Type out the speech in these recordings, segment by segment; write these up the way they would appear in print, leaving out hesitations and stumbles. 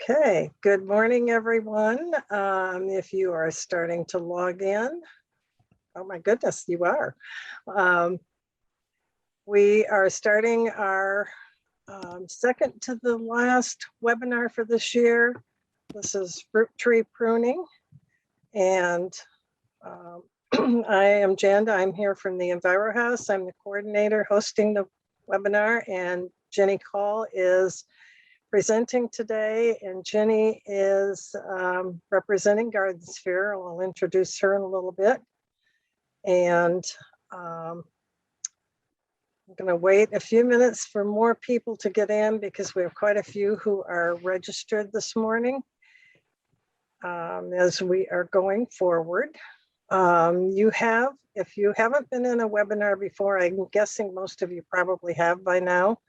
Okay, good morning, everyone. If you are starting to log in, oh my goodness, you are. We are starting our second to the last webinar for this year. This is fruit tree pruning. And I am Janda. I'm here from the Enviro House. I'm the coordinator hosting the webinar, and Jenny Call is presenting today, and Jenny is representing Garden Sphere. I'll introduce her in a little bit. And I'm going to wait a few minutes for more people to get in because we have quite a few who are registered this morning as we are going forward. If you haven't been in a webinar before, I'm guessing most of you probably have by now.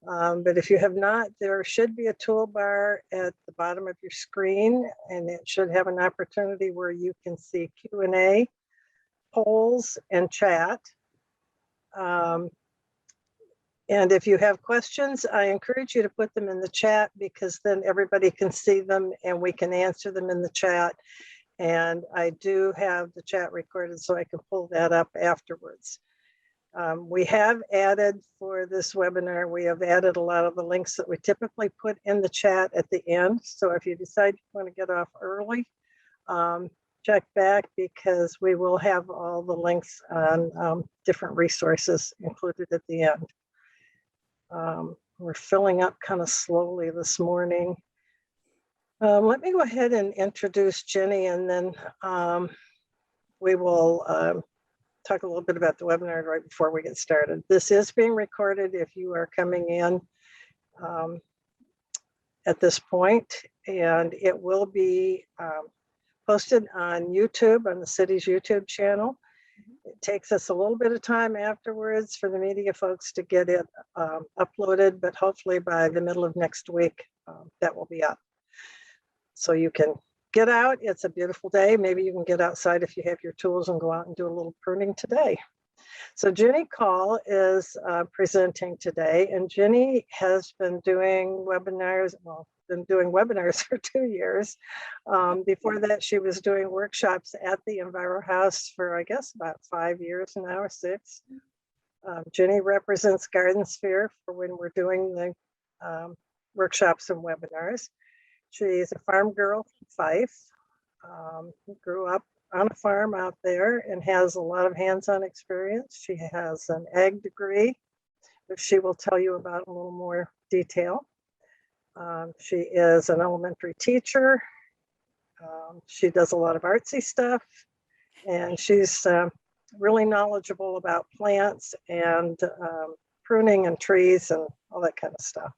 But if you have not, there should be a toolbar at the bottom of your screen, and it should have an opportunity where you can see Q&A, polls, and chat. And if you have questions, I encourage you to put them in the chat because then everybody can see them and we can answer them in the chat. And I do have the chat recorded so I can pull that up afterwards. We have added for this webinar, we have added a lot of the links that we typically put in the chat at the end. So if you decide you want to get off early, check back because we will have all the links on different resources included at the end. We're filling up kind of slowly this morning. Let me go ahead and introduce Jenny, and then we will talk a little bit about the webinar right before we get started. This is being recorded if you are coming in at this point, and it will be posted on YouTube, on the city's YouTube channel. It takes us a little bit of time afterwards for the media folks to get it uploaded, but hopefully by the middle of next week, that will be up. So you can get out. It's a beautiful day. Maybe you can get outside if you have your tools and go out and do a little pruning today. So Jenny Call is presenting today, and Jenny has been doing webinars, for 2 years. Before that, she was doing workshops at the Enviro House for, I guess, about 5 years now or 6. Jenny represents Garden Sphere for when we're doing the workshops and webinars. She's a farm girl from Fife, grew up on a farm out there and has a lot of hands-on experience. She has an ag degree, which she will tell you about in a little more detail. She is an elementary teacher. She does a lot of artsy stuff, and she's really knowledgeable about plants and pruning and trees and all that kind of stuff.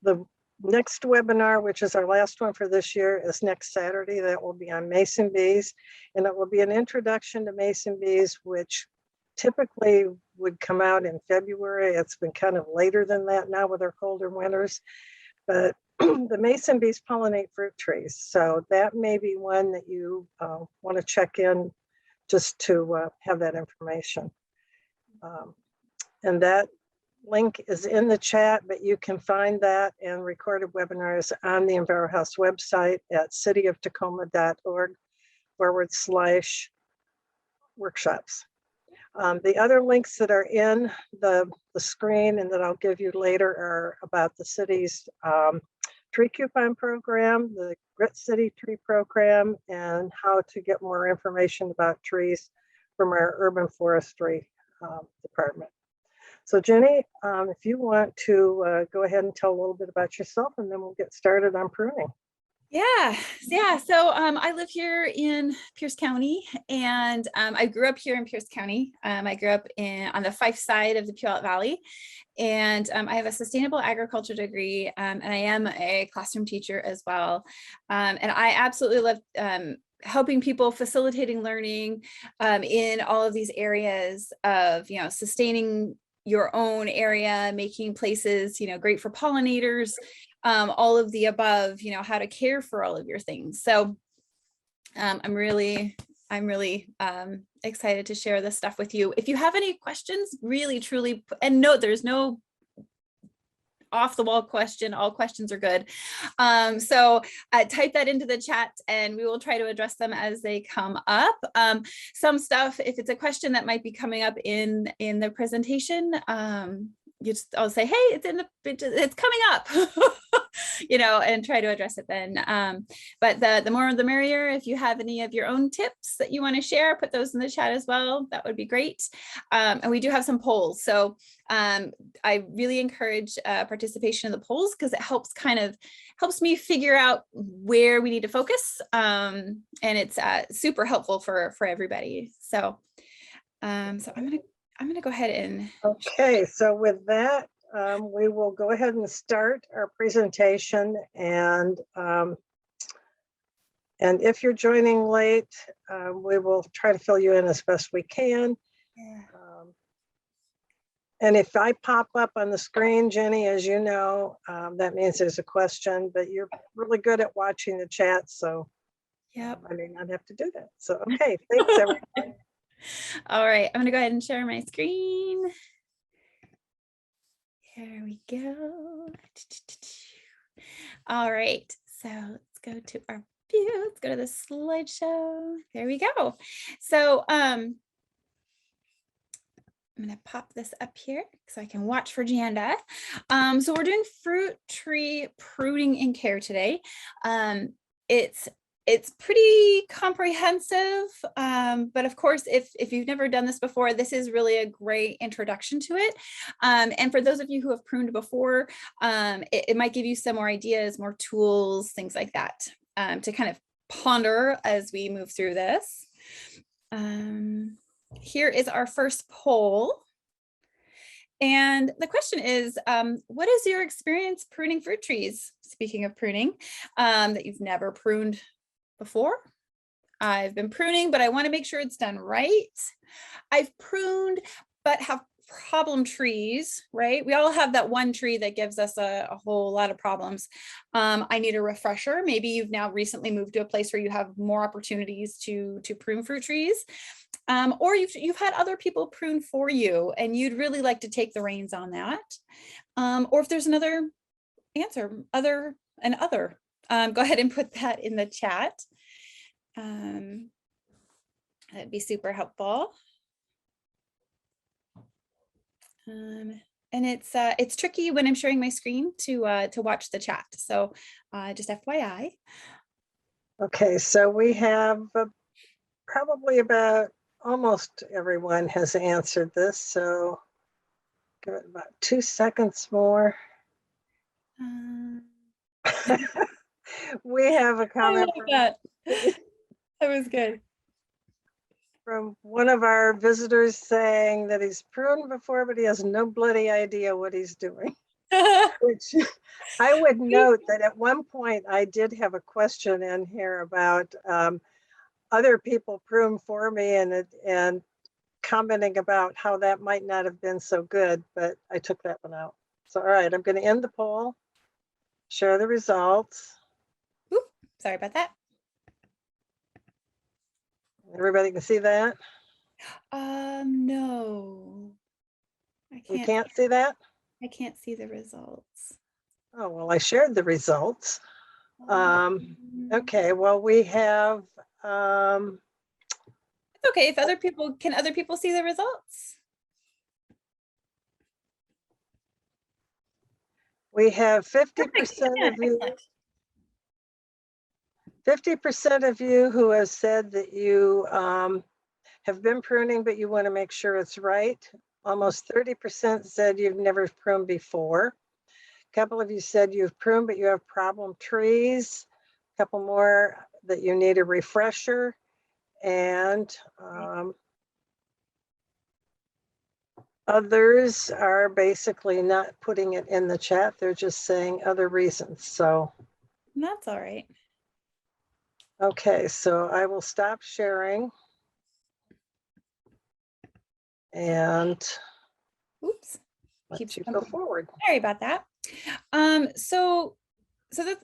The next webinar, which is our last one for this year, is next Saturday. That will be on mason bees, and it will be an introduction to mason bees, which typically would come out in February. It's been kind of later than that now with our colder winters, but the mason bees pollinate fruit trees. So that may be one that you want to check in just to have that information. And that link is in the chat, but you can find that and recorded webinars on the Enviro House website at cityoftacoma.org/workshops. The other links that are in the screen and that I'll give you later are about the city's tree coupon program, the Grit City Tree Program, and how to get more information about trees from our urban forestry department. So Jenny, if you want to go ahead and tell a little bit about yourself, and then we'll get started on pruning. Yeah. So I live here in Pierce County, and I grew up here in Pierce County. I grew up on the Fife side of the Puyallup Valley, and I have a sustainable agriculture degree, and I am a classroom teacher as well. And I absolutely love helping people, facilitating learning in all of these areas of, sustaining your own area, making places, great for pollinators, all of the above, how to care for all of your things. So I'm really excited to share this stuff with you. If you have any questions, really, truly, and no, there's no off the wall question. All questions are good. So type that into the chat and we will try to address them as they come up. Some stuff, if it's a question that might be coming up in the presentation, I'll say, hey, it's coming up, and try to address it then. But the more the merrier. If you have any of your own tips that you want to share, put those in the chat as well. That would be great. And we do have some polls. So I really encourage participation in the polls because it helps me figure out where we need to focus. And it's super helpful for everybody. So, I'm gonna go ahead and. Okay, so with that, we will go ahead and start our presentation. And if you're joining late, we will try to fill you in as best we can. Yeah. And if I pop up on the screen, Jenny, as you know, that means there's a question, but you're really good at watching the chat. So Yep. I may not have to do that. So, okay, thanks everyone. All right, I'm gonna go ahead and share my screen. Here we go. All right, so let's go to our view. Let's go to the slideshow. There we go. So I'm gonna pop this up here so I can watch for Janda. So we're doing fruit tree pruning and care today. It's pretty comprehensive, but of course, if you've never done this before, this is really a great introduction to it. And for those of you who have pruned before, it might give you some more ideas, more tools, things like that, to kind of ponder as we move through this. Here is our first poll. And the question is, what is your experience pruning fruit trees? Speaking of pruning, that you've never pruned before. I've been pruning, but I want to make sure it's done right. I've pruned, but have problem trees, right? We all have that one tree that gives us a whole lot of problems. I need a refresher. Maybe you've now recently moved to a place where you have more opportunities to prune fruit trees. Or you've had other people prune for you and you'd really like to take the reins on that. Or if there's another answer, other, go ahead and put that in the chat. That'd be super helpful. And it's tricky when I'm sharing my screen to watch the chat. So just FYI. Okay, so we have probably about almost everyone has answered this. So give it about 2 seconds more. We have a comment. That was good. From one of our visitors saying that he's pruned before, but he has no bloody idea what he's doing. Which I would note that at one point I did have a question in here about other people prune for me and commenting about how that might not have been so good, but I took that one out. So, all right, I'm going to end the poll, share the results. Oop, sorry about that. Everybody can see that? No. You can't see that? I can't see the results. Oh, well, I shared the results. Okay, well, we have... It's okay if other people see the results? We have 50% of you. 50% of you who have said that you have been pruning, but you want to make sure it's right. Almost 30% said you've never pruned before. A couple of you said you've pruned, but you have problem trees. A couple more that you need a refresher. And others are basically not putting it in the chat. They're just saying other reasons. So that's all right. Okay, so I will stop sharing. And oops, let you go forward. Sorry about that. So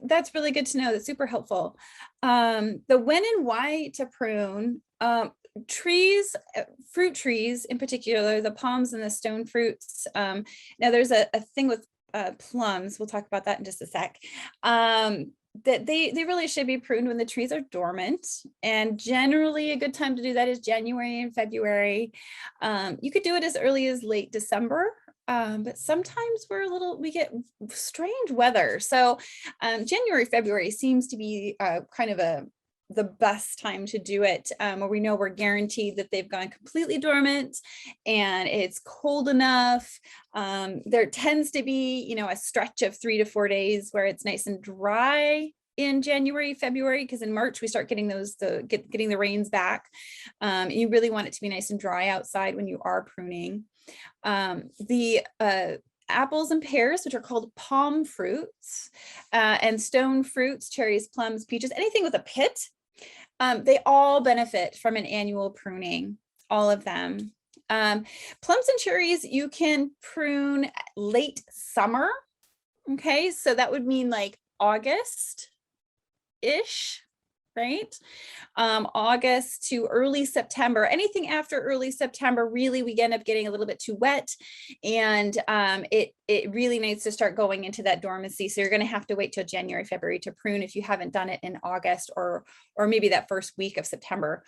that's really good to know. That's super helpful. The when and why to prune trees, fruit trees in particular, the palms and the stone fruits. Now there's a thing with plums, we'll talk about that in just a sec, that they really should be pruned when the trees are dormant. And generally a good time to do that is January and February. You could do it as early as late December. But sometimes we get strange weather. So January, February seems to be kind of the best time to do it, where we know we're guaranteed that they've gone completely dormant and it's cold enough. There tends to be, you know, a stretch of 3 to 4 days where it's nice and dry in January, February, because in March we start getting getting the rains back. You really want it to be nice and dry outside when you are pruning. The apples and pears, which are called palm fruits, and stone fruits, cherries, plums, peaches, anything with a pit, they all benefit from an annual pruning, all of them. Plums and cherries, you can prune late summer. Okay, so that would mean like August-ish, right? August to early September. Anything after early September, really, we end up getting a little bit too wet, and it really needs to start going into that dormancy. So you're going to have to wait till January, February to prune if you haven't done it in August or maybe that first week of September.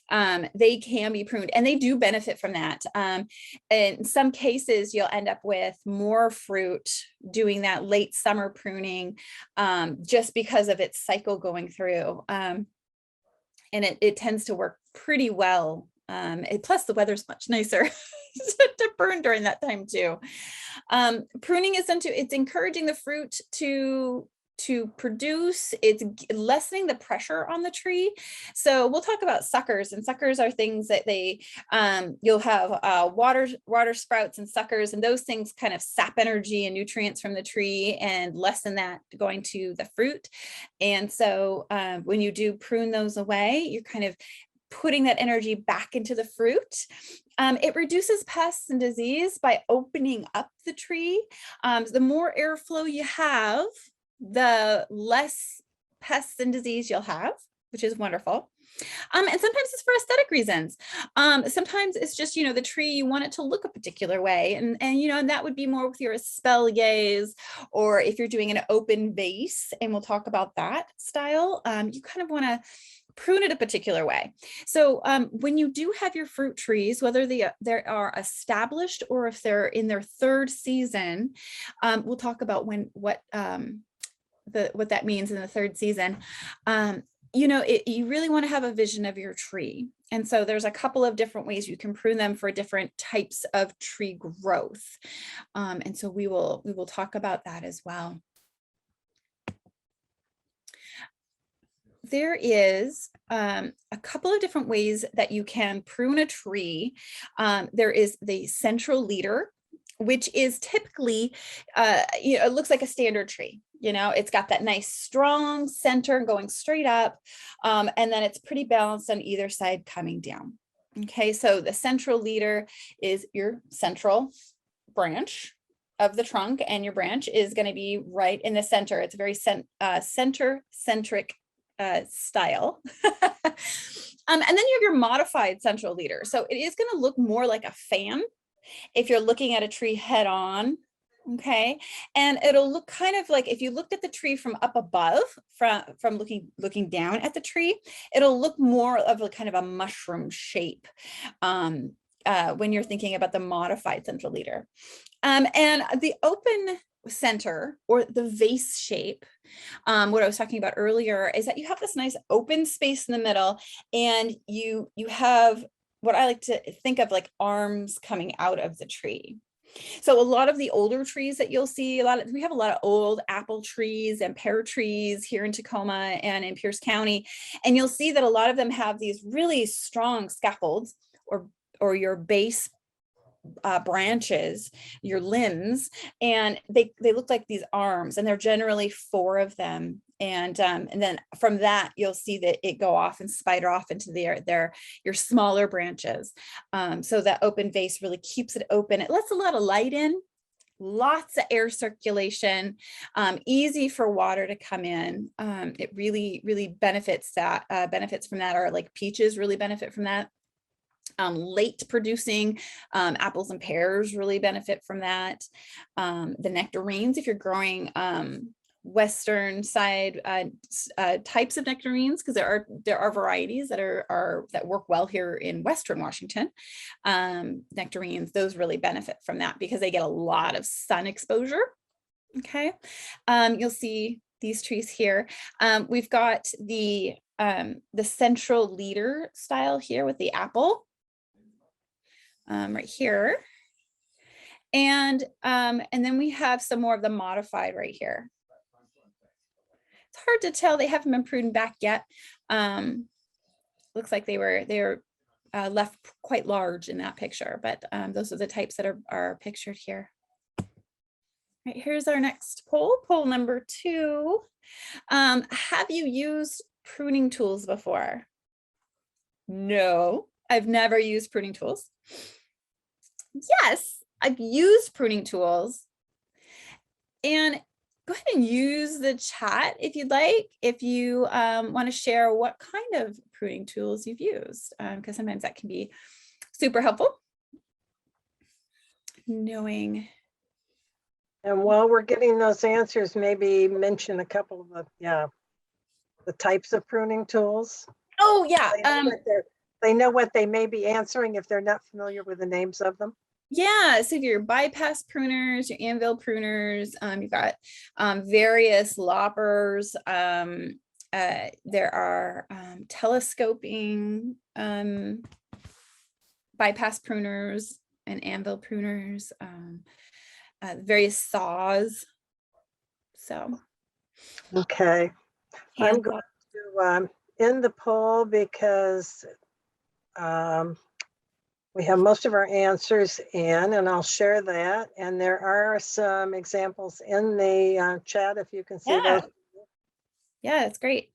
They can be pruned, and they do benefit from that. In some cases, you'll end up with more fruit doing that late summer pruning, just because of its cycle going through. And it tends to work pretty well. Plus the weather's much nicer to burn during that time too. Pruning is it's encouraging the fruit to produce, it's lessening the pressure on the tree. So we'll talk about suckers, and suckers are things that you'll have water sprouts and suckers, and those things kind of sap energy and nutrients from the tree and lessen that going to the fruit. And so when you do prune those away, you're kind of putting that energy back into the fruit. It reduces pests and disease by opening up the tree. The more airflow you have, the less pests and disease you'll have, which is wonderful. And sometimes it's for aesthetic reasons. Sometimes it's just, you know, the tree, you want it to look a particular way. And you know, and that would be more with your espaliers, or if you're doing an open vase, and we'll talk about that style, you kind of want to prune it a particular way. So when you do have your fruit trees, whether they are established or if they're in their third season, we'll talk about what that means in the third season. You know, you really want to have a vision of your tree. And so there's a couple of different ways you can prune them for different types of tree growth. And so we will talk about that as well. There is a couple of different ways that you can prune a tree. There is the central leader, which is typically, you know, it looks like a standard tree. You know, it's got that nice strong center going straight up, and then it's pretty balanced on either side coming down. Okay, so the central leader is your central branch of the trunk, and your branch is going to be right in the center. It's a very center-centric style. And then you have your modified central leader. So it is going to look more like a fan if you're looking at a tree head on. Okay, and it'll look kind of like if you looked at the tree from up above, from looking down at the tree, it'll look more of a kind of a mushroom shape when you're thinking about the modified central leader. And the open center, or the vase shape, what I was talking about earlier, is that you have this nice open space in the middle, and you have what I like to think of like arms coming out of the tree. So a lot of the older trees that you'll see, we have a lot of old apple trees and pear trees here in Tacoma and in Pierce County, and you'll see that a lot of them have these really strong scaffolds, or your base branches, your limbs, and they look like these arms, and they're generally 4 of them. And then from that, you'll see that it go off and spider off into your smaller branches. So that open vase really keeps it open. It lets a lot of light in, lots of air circulation, easy for water to come in. It really, really benefits from that, or like peaches really benefit from that. Late producing apples and pears really benefit from that. The nectarines, if you're growing western side types of nectarines, because there are varieties that work well here in Western Washington. Nectarines, those really benefit from that because they get a lot of sun exposure. Okay, you'll see these trees here. We've got the central leader style here with the apple right here. And then we have some more of the modified right here. It's hard to tell, they haven't been pruned back yet. Looks like they were left quite large in that picture, but those are the types that are pictured here. Right, here's our next poll, poll number 2. Have you used pruning tools before? No, I've never used pruning tools. Yes, I've used pruning tools. And go ahead and use the chat if you'd like, if you want to share what kind of pruning tools you've used, because sometimes that can be super helpful. Knowing. And while we're getting those answers, maybe mention a couple of the types of pruning tools. Oh yeah. They know what they may be answering if they're not familiar with the names of them. Yeah, so if you're bypass pruners, your anvil pruners, you've got various loppers. There are telescoping bypass pruners and anvil pruners, various saws. So, okay, I'm going to end the poll because we have most of our answers in, and I'll share that. And there are some examples in the chat if you can see those. Yeah, it's great.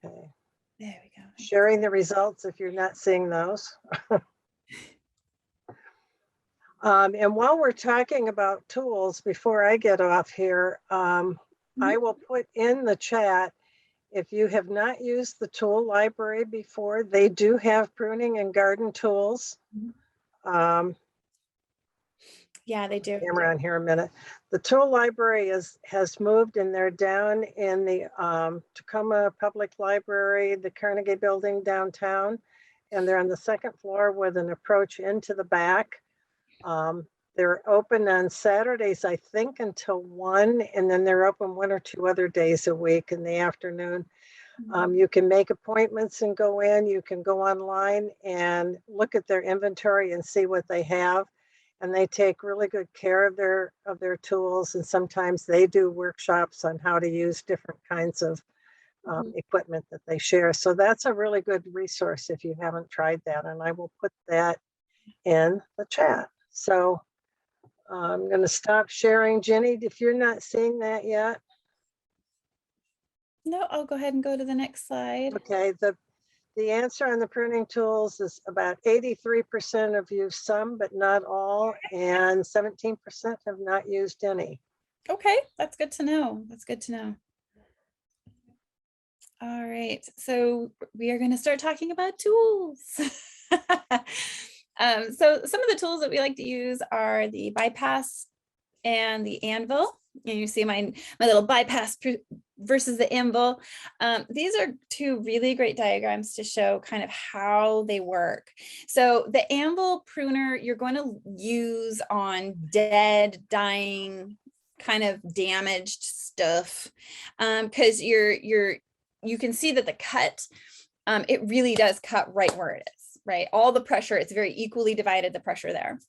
Okay. There we go. Sharing the results if you're not seeing those. And while we're talking about tools, before I get off here, I will put in the chat, if you have not used the tool library before, they do have pruning and garden tools. Yeah, they do. Camera on here a minute. The tool library has moved, and they're down in the Tacoma Public Library, the Carnegie Building downtown, and they're on the 2nd floor with an approach into the back. They're open on Saturdays, I think, until 1, and then they're open 1 or 2 other days a week in the afternoon. You can make appointments and go in. You can go online and look at their inventory and see what they have. And they take really good care of their tools. And sometimes they do workshops on how to use different kinds of equipment that they share. So that's a really good resource if you haven't tried that. And I will put that in the chat. So I'm going to stop sharing. Jenny, if you're not seeing that yet. No, I'll go ahead and go to the next slide. Okay, the answer on the pruning tools is about 83% have used some, but not all, and 17% have not used any. Okay, that's good to know. That's good to know. All right, so we are going to start talking about tools. So some of the tools that we like to use are the bypass and the anvil. And you see my little bypass versus the anvil. These are 2 really great diagrams to show kind of how they work. So the anvil pruner, you're going to use on dead, dying, kind of damaged stuff, because you can see that the cut, it really does cut right where it is, right? All the pressure, it's very equally divided, the pressure there.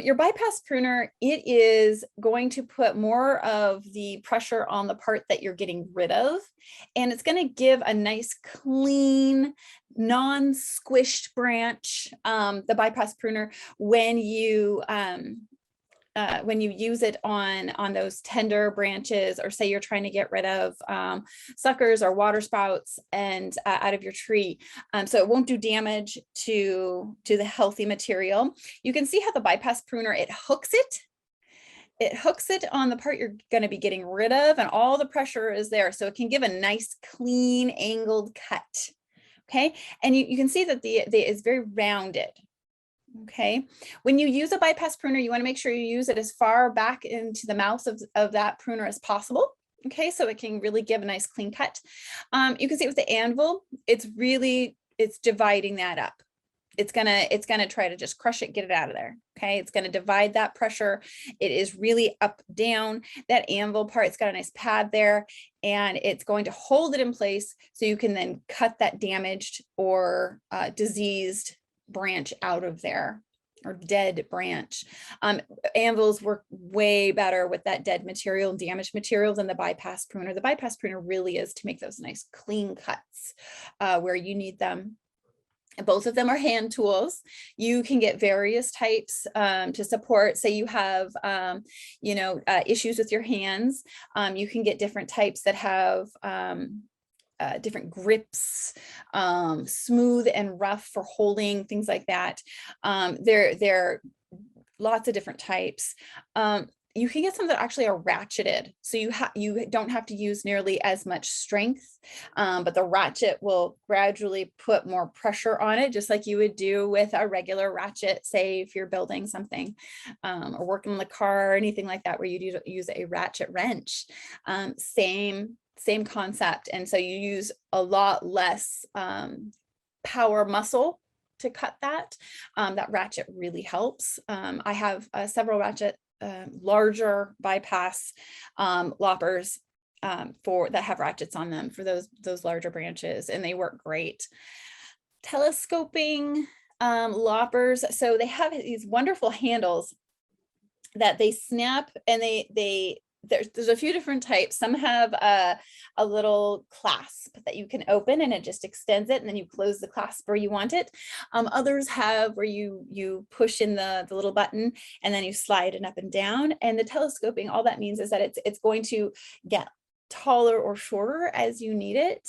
Your bypass pruner, it is going to put more of the pressure on the part that you're getting rid of, and it's going to give a nice clean, non-squished branch, the bypass pruner, when you use it on those tender branches, or say you're trying to get rid of suckers or water spouts and out of your tree. So it won't do damage to the healthy material. You can see how the bypass pruner, it hooks it it hooks it on the part you're going to be getting rid of, and all the pressure is there. So it can give a nice, clean, angled cut. Okay. And you can see that the is very rounded. Okay. When you use a bypass pruner, you want to make sure you use it as far back into the mouth of that pruner as possible. Okay. So it can really give a nice clean cut. You can see with the anvil, it's dividing that up. It's gonna try to just crush it, get it out of there. Okay, it's gonna divide that pressure. It is really up, down. That anvil part, it's got a nice pad there, and it's going to hold it in place so you can then cut that damaged or diseased branch out of there, or dead branch. Anvils work way better with that dead material, damaged material, than the bypass pruner. The bypass pruner really is to make those nice clean cuts where you need them. Both of them are hand tools. You can get various types to support. Say you have, issues with your hands. You can get different types that have different grips, smooth and rough for holding, things like that. There are lots of different types. You can get some that actually are ratcheted, so you don't have to use nearly as much strength, but the ratchet will gradually put more pressure on it, just like you would do with a regular ratchet, say if you're building something or working on the car or anything like that, where you use a ratchet wrench. Same concept. And so you use a lot less power muscle to cut that. That ratchet really helps. I have several ratchet larger bypass loppers that have ratchets on them for those larger branches, and they work great. Telescoping loppers, so they have these wonderful handles that they snap, and there's a few different types. Some have a little clasp that you can open, and it just extends it, and then you close the clasp where you want it. Others have where you push in the little button, and then you slide it up and down. And the telescoping, all that means is that it's going to get taller or shorter as you need it.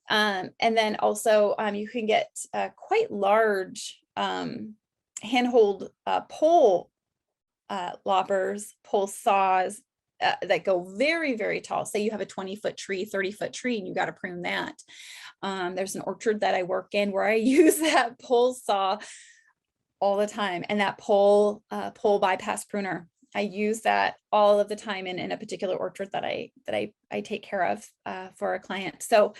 And then also you can get quite large handhold pole loppers, pole saws, that go very, very tall. Say you have a 20-foot tree, 30-foot tree, and you got to prune that. There's an orchard that I work in where I use that pole saw all the time, and that pole bypass pruner. I use that all of the time in a particular orchard that I take care of for a client. So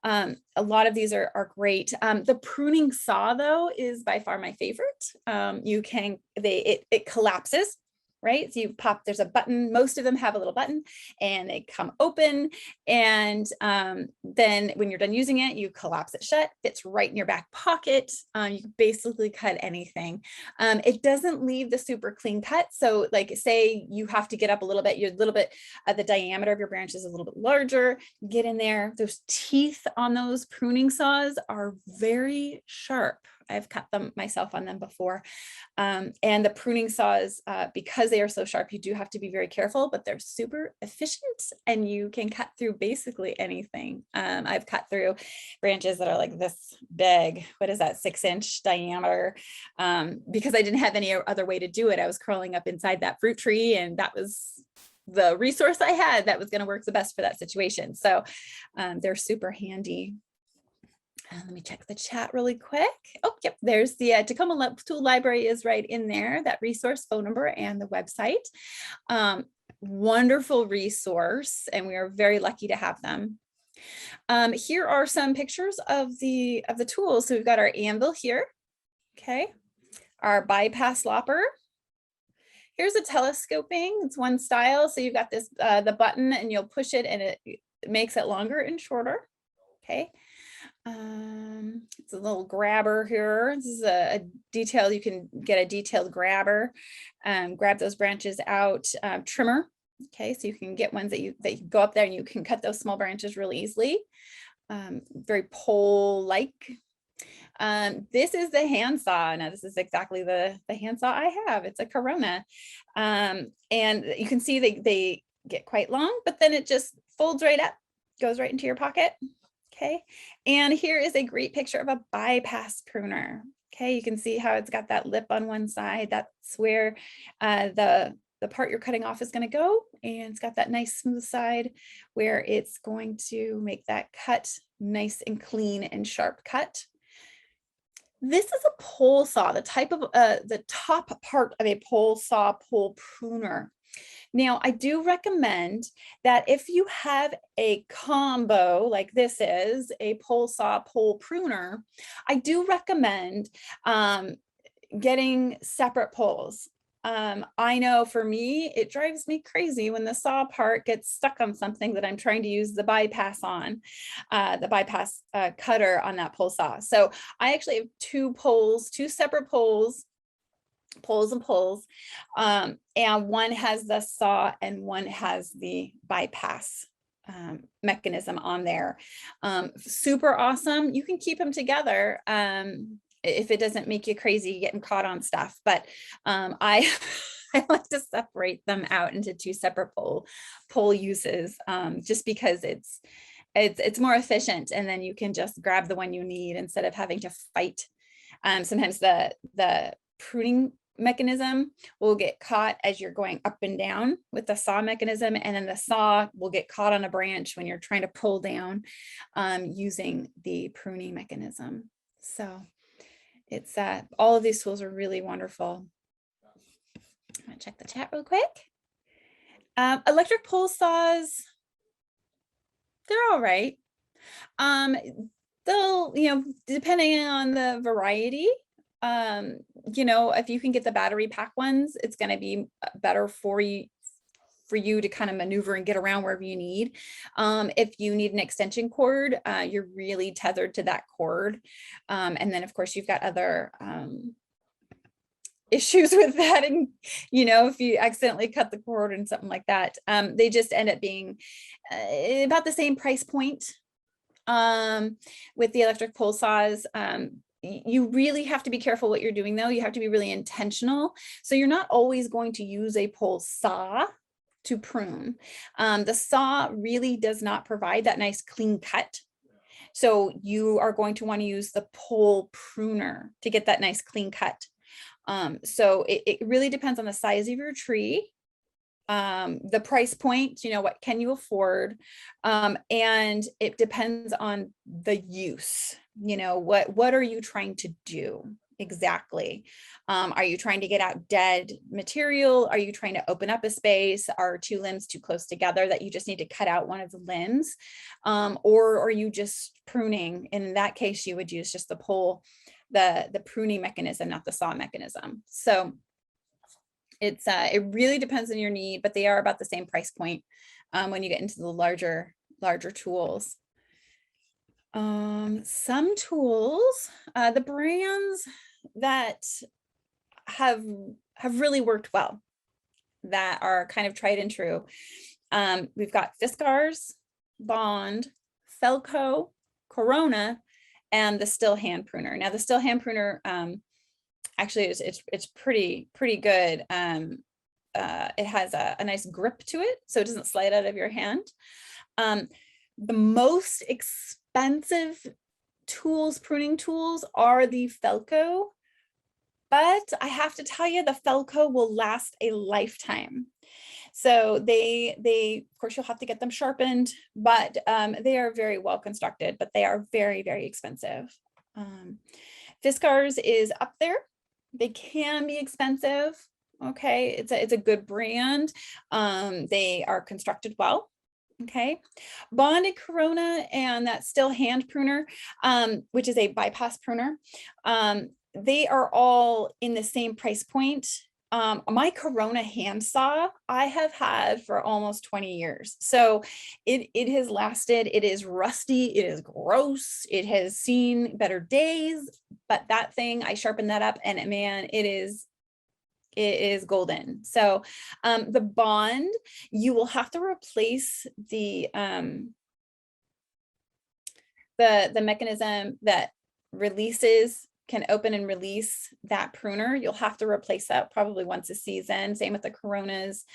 a lot of these are great. The pruning saw, though, is by far my favorite. It collapses. Right? So you pop, there's a button. Most of them have a little button, and they come open. And then when you're done using it, you collapse it shut, fits right in your back pocket. You can basically cut anything. It doesn't leave the super clean cut. So like, say you have to get up a little bit, the diameter of your branch is a little bit larger, get in there. Those teeth on those pruning saws are very sharp. I've cut them myself on them before. And the pruning saws, because they are so sharp, you do have to be very careful, but they're super efficient, and you can cut through basically anything. I've cut through branches that are like this big. What is that, 6-inch diameter? Because I didn't have any other way to do it. I was curling up inside that fruit tree, and that was the resource I had that was going to work the best for that situation. So they're super handy. Let me check the chat really quick. Oh, yep, there's the Tacoma Tool Library is right in there, that resource, phone number, and the website. Wonderful resource, and we are very lucky to have them. Here are some pictures of the tools. So we've got our anvil here, okay, our bypass lopper. Here's a telescoping. It's one style. So you've got this, the button, and you'll push it, and it makes it longer and shorter, okay. It's a little grabber here. This is a detail. You can get a detailed grabber, grab those branches out. Trimmer. Okay, so you can get ones that you go up there, and you can cut those small branches really easily. Very pole-like. This is the handsaw. Now, this is exactly the handsaw I have. It's a Corona. And you can see they get quite long, but then it just folds right up, goes right into your pocket. Okay, and here is a great picture of a bypass pruner. Okay, you can see how it's got that lip on one side. That's where the the part you're cutting off is going to go, and it's got that nice smooth side where it's going to make that cut nice and clean and sharp cut. This is a pole saw, the type of the top part of a pole saw pole pruner. Now, I do recommend that if you have a combo like this is a pole saw pole pruner, I do recommend getting separate poles. I know for me, it drives me crazy when the saw part gets stuck on something that I'm trying to use the bypass on, the bypass cutter on that pole saw. So I actually have two poles, two separate poles and poles, and one has the saw and one has the bypass mechanism on there. Super awesome. You can keep them together if it doesn't make you crazy getting caught on stuff, but I I like to separate them out into two separate pole uses, just because it's more efficient, and then you can just grab the one you need instead of having to fight. Sometimes the pruning mechanism will get caught as you're going up and down with the saw mechanism, and then the saw will get caught on a branch when you're trying to pull down using the pruning mechanism. So it's all of these tools are really wonderful. I'm gonna check the chat real quick. Electric pole saws, they're all right. They'll, depending on the variety, if you can get the battery pack ones, it's going to be better for you to kind of maneuver and get around wherever you need. If you need an extension cord, you're really tethered to that cord. And then of course you've got other issues with that. And, if you accidentally cut the cord and something like that, they just end up being about the same price point. With the electric pole saws, you really have to be careful what you're doing though. You have to be really intentional. So you're not always going to use a pole saw to prune. The saw really does not provide that nice clean cut. So you are going to want to use the pole pruner to get that nice clean cut. So it really depends on the size of your tree, the price point, what can you afford? And it depends on the use, what are you trying to do exactly? Are you trying to get out dead material? Are you trying to open up a space? Are two limbs too close together that you just need to cut out one of the limbs? Or are you just pruning? In that case, you would use just the pole, the pruning mechanism, not the saw mechanism. So it really depends on your need, but they are about the same price point when you get into the larger tools. Some tools, the brands that have really worked well, that are kind of tried and true. We've got Fiskars, Bond, Felco, Corona, and the Still hand pruner. Now the Still hand pruner, actually it's pretty good. It has a nice grip to it, so it doesn't slide out of your hand. The most expensive tools, pruning tools, are the Felco, but I have to tell you, the Felco will last a lifetime. So they of course you'll have to get them sharpened, but they are very well constructed, but they are very, very expensive. Fiskars is up there. They can be expensive. Okay, it's a good brand. They are constructed well. Okay, Bonded Corona and that Still hand pruner, which is a bypass pruner, they are all in the same price point. My Corona hand saw I have had for almost 20 years. So it has lasted. It is rusty. It is gross. It has seen better days, but that thing, I sharpened that up and man, it is golden. So the Bond, you will have to replace the mechanism that can open and release that pruner. You'll have to replace that probably once a season. Same with the Coronas.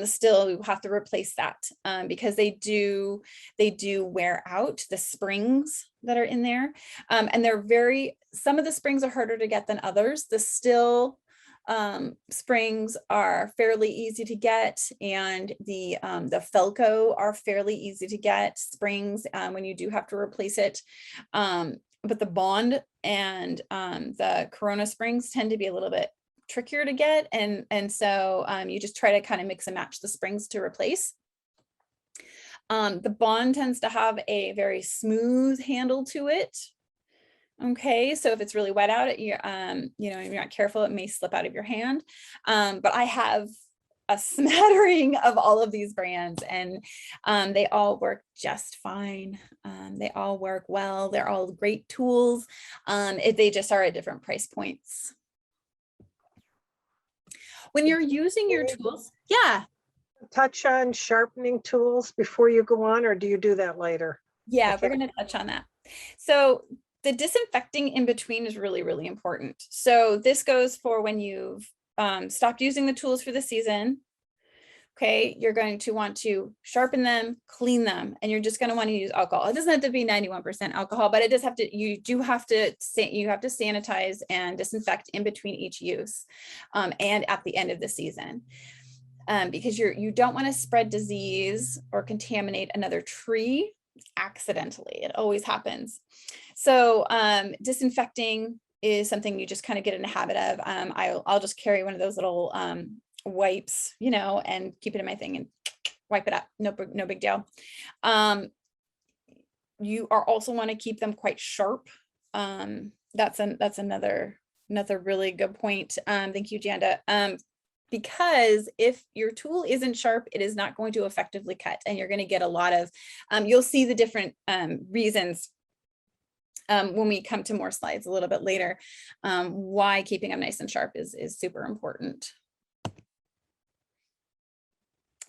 Still, you have to replace that because they do wear out, the springs that are in there. And some of the springs are harder to get than others. The Still springs are fairly easy to get, and the Felco are fairly easy to get springs when you do have to replace it. But the Bond and the Corona springs tend to be a little bit trickier to get, and so you just try to kind of mix and match the springs to replace. The Bond tends to have a very smooth handle to it. Okay, so if it's really wet out, you know, if you're not careful, it may slip out of your hand. But I have a smattering of all of these brands, and they all work just fine. They all work well. They're all great tools. They just are at different price points. When you're using your tools, yeah. Touch on sharpening tools before you go on, or do you do that later? Yeah, we're going to touch on that. So the disinfecting in between is really, really important. So this goes for when you've stopped using the tools for the season. Okay, you're going to want to sharpen them, clean them, and you're just going to want to use alcohol. It doesn't have to be 91% alcohol, but it does have to, you have to sanitize and disinfect in between each use and at the end of the season. Because you don't want to spread disease or contaminate another tree accidentally. It always happens. So disinfecting is something you just kind of get in the habit of. I'll just carry one of those little wipes, you know, and keep it in my thing and wipe it up. No big deal. You are also want to keep them quite sharp. That's another really good point. Thank you, Janda. Because if your tool isn't sharp, it is not going to effectively cut, and you're going to get a lot of, you'll see the different reasons when we come to more slides a little bit later, why keeping them nice and sharp is super important.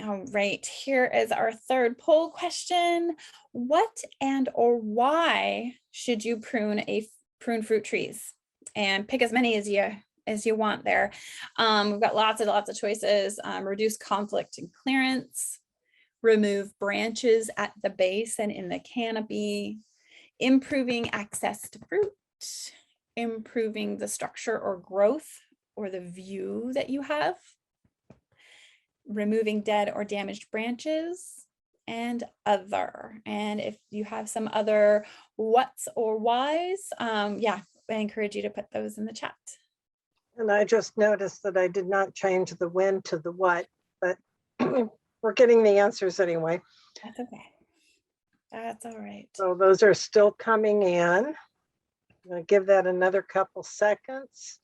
All right, here is our third poll question. What and or why should you prune fruit trees? And pick as many as you want there. We've got lots of choices. Reduce conflict and clearance, remove branches at the base and in the canopy, improving access to fruit, improving the structure or growth or the view that you have, removing dead or damaged branches, and other. And if you have some other whats or whys, yeah, I encourage you to put those in the chat. And I just noticed that I did not change the when to the what, but we're getting the answers anyway. That's okay. That's all right. So those are still coming in. I'm going to give that another couple seconds.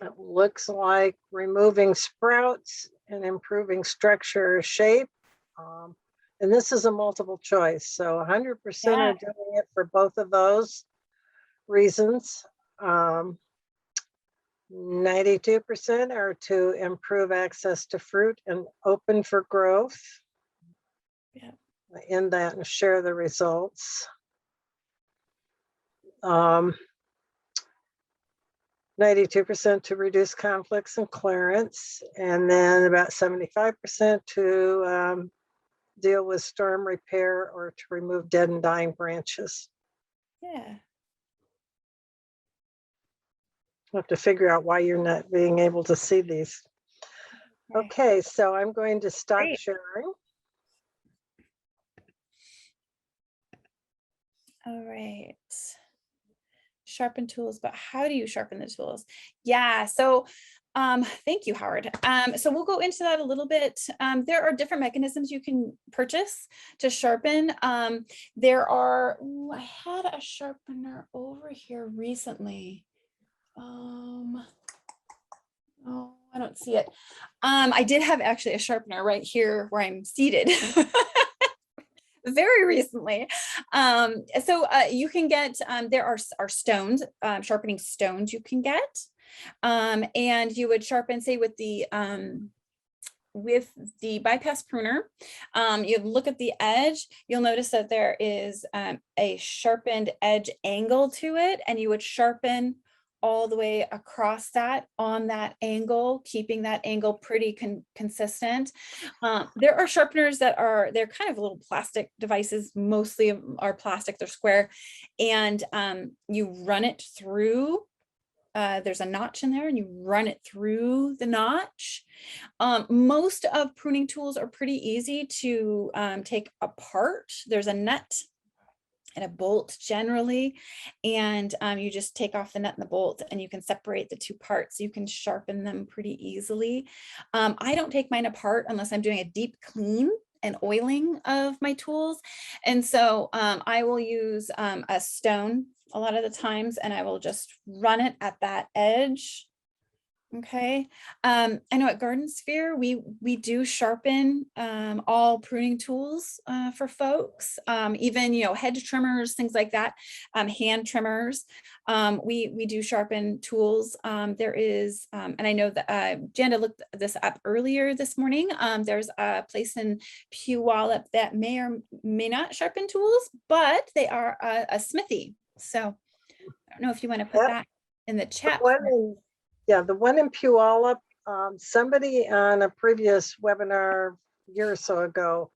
It looks like removing sprouts and improving structure or shape. And this is a multiple choice. So 100% are doing it for both of those reasons. 92% are to improve access to fruit and open for growth. Yeah. In that and share the results. 92% to reduce conflicts and clearance, and then about 75% to deal with storm repair or to remove dead and dying branches. Yeah. We'll have to figure out why you're not being able to see these. Okay, so I'm going to stop sharing. All right. Sharpen tools, but how do you sharpen the tools? Yeah, so thank you, Howard. So we'll go into that a little bit. There are different mechanisms you can purchase to sharpen. There are, I had a sharpener over here recently. Oh, I don't see it. I did have actually a sharpener right here where I'm seated. Very recently. So you can get, there are stones, sharpening stones you can get. And you would sharpen, say with the bypass pruner, you look at the edge, you'll notice that there is a sharpened edge angle to it, and you would sharpen all the way across that on that angle, keeping that angle pretty consistent. There are sharpeners that they're kind of little plastic devices, mostly are plastic, they're square, and you run it through there's a notch in there and you run it through the notch. Most of pruning tools are pretty easy to take apart. There's a nut and a bolt generally, and you just take off the nut and the bolt and you can separate the two parts. You can sharpen them pretty easily. I don't take mine apart unless I'm doing a deep clean and oiling of my tools. And so I will use a stone a lot of the times, and I will just run it at that edge. Okay. I know at Garden Sphere, we do sharpen all pruning tools for folks, even, you know, hedge trimmers, things like that, hand trimmers. We do sharpen tools. There is, and I know that Janda looked this up earlier this morning. There's a place in Puyallup that may or may not sharpen tools, but they are a smithy. So I don't know if you want to put that in the chat. The one in Puyallup, somebody on a previous webinar a year or so ago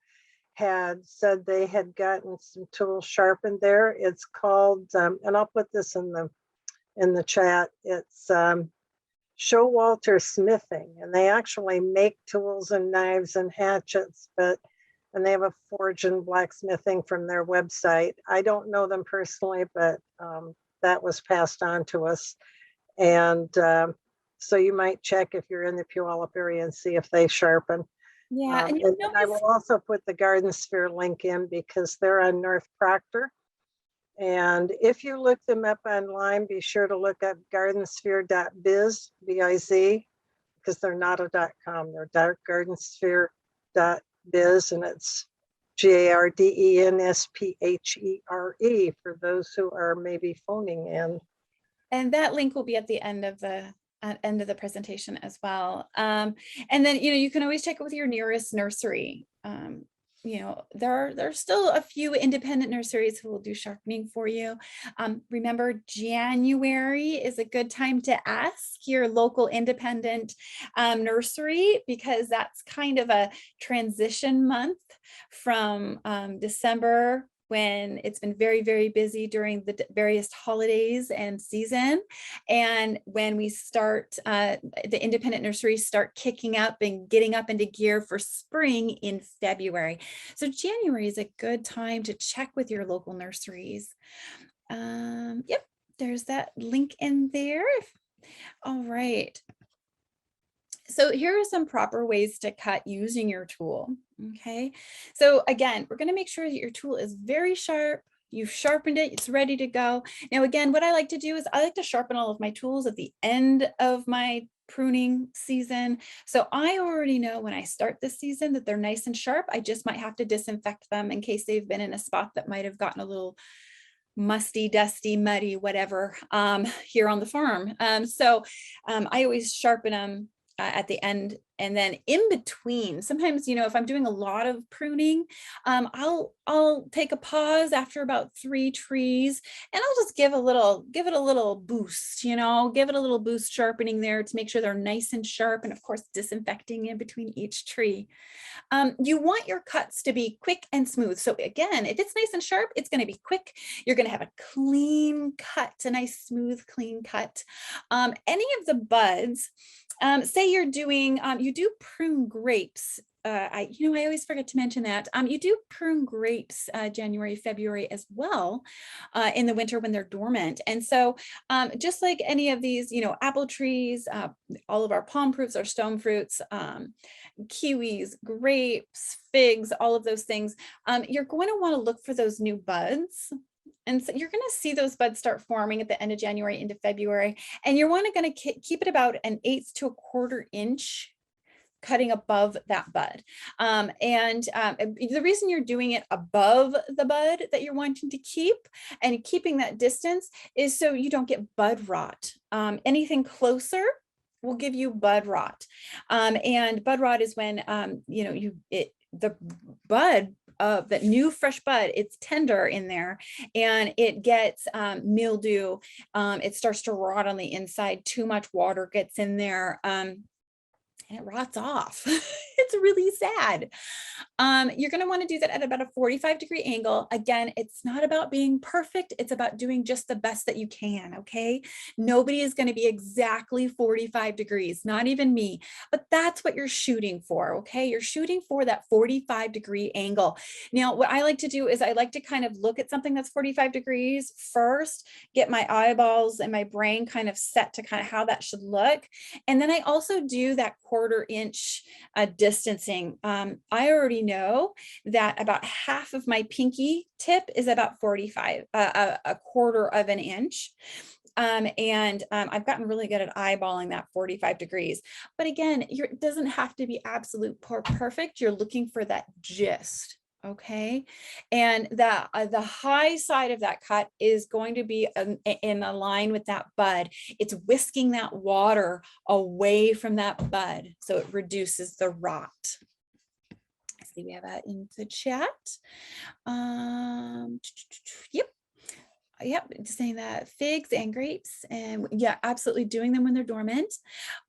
had said they had gotten some tools sharpened there. It's called, and I'll put this in the chat. It's Showalter Smithing, and they actually make tools and knives and hatchets, and they have a forge and blacksmithing from their website. I don't know them personally, but that was passed on to us. And so you might check if you're in the Puyallup area and see if they sharpen. Yeah, and I will also put the Garden Sphere link in because they're on North Proctor. And if you look them up online, be sure to look up gardensphere.biz, B-I-Z, because they're not a .com, they're gardensphere.biz, and it's GARDENSPHERE for those who are maybe phoning in. And that link will be at the end of the presentation as well. And then, you know, you can always check it with your nearest nursery. You know, there are still a few independent nurseries who will do sharpening for you. Remember, January is a good time to ask your local independent nursery, because that's kind of a transition month from December, when it's been very, very busy during the various holidays and season. And when we start, the independent nurseries start kicking up and getting up into gear for spring in February. So January is a good time to check with your local nurseries. Yep, there's that link in there. All right. So here are some proper ways to cut using your tool. Okay, so again, we're going to make sure that your tool is very sharp. You've sharpened it, it's ready to go. Now, again, what I like to do is I like to sharpen all of my tools at the end of my pruning season. So I already know when I start this season that they're nice and sharp. I just might have to disinfect them in case they've been in a spot that might have gotten a little musty, dusty, muddy, whatever, here on the farm. So I always sharpen them at the end, and then in between. Sometimes, you know, if I'm doing a lot of pruning, I'll take a pause after about 3 trees, and I'll just give it a little boost, you know, give it a little boost sharpening there to make sure they're nice and sharp, and of course disinfecting in between each tree. You want your cuts to be quick and smooth. So again, if it's nice and sharp, it's going to be quick. You're going to have a clean cut, a nice, smooth, clean cut. Any of the buds, say you're doing, you do prune grapes. I always forget to mention that. You do prune grapes January, February as well, in the winter when they're dormant. And so just like any of these, you know, apple trees, all of our palm fruits, our stone fruits, kiwis, grapes, figs, all of those things, you're going to want to look for those new buds. And so you're going to see those buds start forming at the end of January into February. And you're going to keep it about 1/8 to 1/4 inch cutting above that bud. The reason you're doing it above the bud that you're wanting to keep and keeping that distance is so you don't get bud rot. Anything closer will give you bud rot. And bud rot is when, the bud, that new fresh bud, it's tender in there and it gets mildew. It starts to rot on the inside. Too much water gets in there. and it rots off. It's really sad. You're going to want to do that at about a 45-degree angle. Again, it's not about being perfect. It's about doing just the best that you can. Okay. Nobody is going to be exactly 45 degrees, not even me, but that's what you're shooting for. Okay. You're shooting for that 45-degree angle. Now, what I like to do is I like to kind of look at something that's 45 degrees first, get my eyeballs and my brain kind of set to kind of how that should look. And then I also do that 1/4 inch distancing. I already know that about half of my pinky tip is about 45, a 1/4 of an inch. I've gotten really good at eyeballing that 45 degrees. But again, it doesn't have to be absolute perfect. You're looking for that gist. Okay. And the high side of that cut is going to be in a line with that bud. It's whisking that water away from that bud, so it reduces the rot. I see we have that in the chat. Yep, saying that figs and grapes, and yeah, absolutely doing them when they're dormant.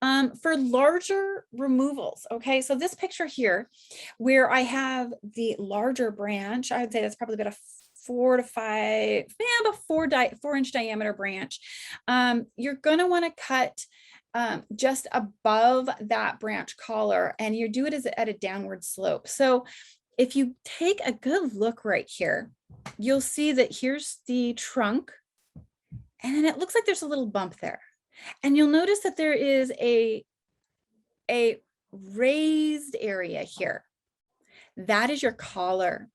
For larger removals, okay, so this picture here, where I have the larger branch, I would say that's probably about a 4 to 5, about 4-inch diameter branch. You're going to want to cut just above that branch collar, and you do it at a downward slope. So if you take a good look right here, you'll see that here's the trunk, and then it looks like there's a little bump there. And you'll notice that there is a raised area here. That is your collar.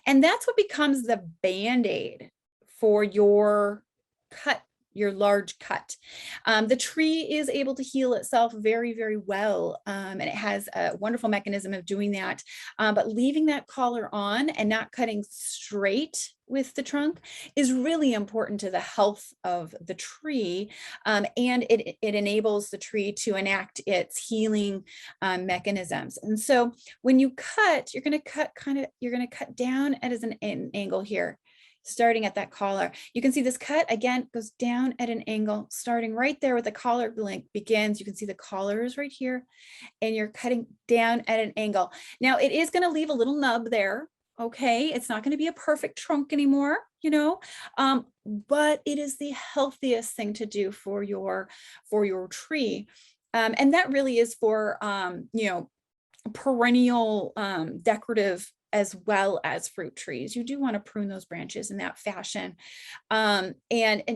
And that's what becomes the Band-Aid for your cut, your large cut. The tree is able to heal itself very, very well. And it has a wonderful mechanism of doing that. But leaving that collar on and not cutting straight with the trunk is really important to the health of the tree. And it enables the tree to enact its healing mechanisms. And so when you cut, you're going to cut down at an angle here, starting at that collar. You can see this cut again goes down at an angle, starting right there with the collar length begins. You can see the collar is right here, and you're cutting down at an angle. Now it is going to leave a little nub there. Okay, it's not going to be a perfect trunk anymore, but it is the healthiest thing to do for your tree. And that really is for perennial decorative as well as fruit trees. You do want to prune those branches in that fashion. And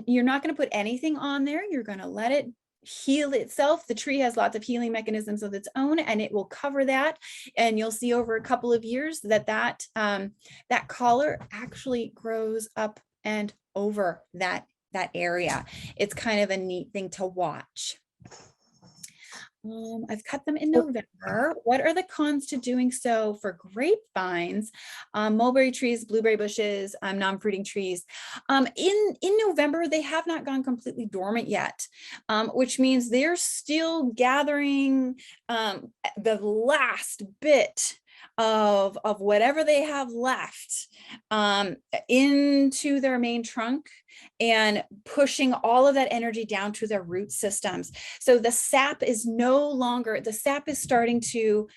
you're not going to put anything on there. You're going to let it heal itself. The tree has lots of healing mechanisms of its own, and it will cover that. And you'll see over a couple of years that collar actually grows up and over that area. It's kind of a neat thing to watch. I've cut them in November. What are the cons to doing so for grapevines, mulberry trees, blueberry bushes, non-fruiting trees? In November, they have not gone completely dormant yet, which means they're still gathering the last bit of whatever they have left into their main trunk and pushing all of that energy down to their root systems. So the sap is starting to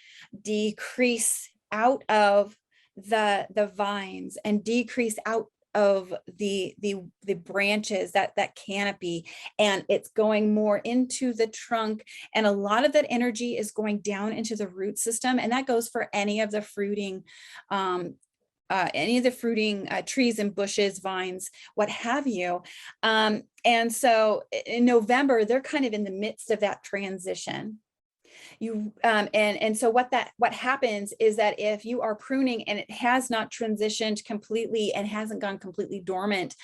decrease out of the vines and decrease out of the branches, that canopy, and it's going more into the trunk, and a lot of that energy is going down into the root system. And that goes for any of the fruiting trees and bushes, vines, what have you. And so in November, they're kind of in the midst of that transition. So what happens is that if you are pruning and it has not transitioned completely and hasn't gone completely dormant,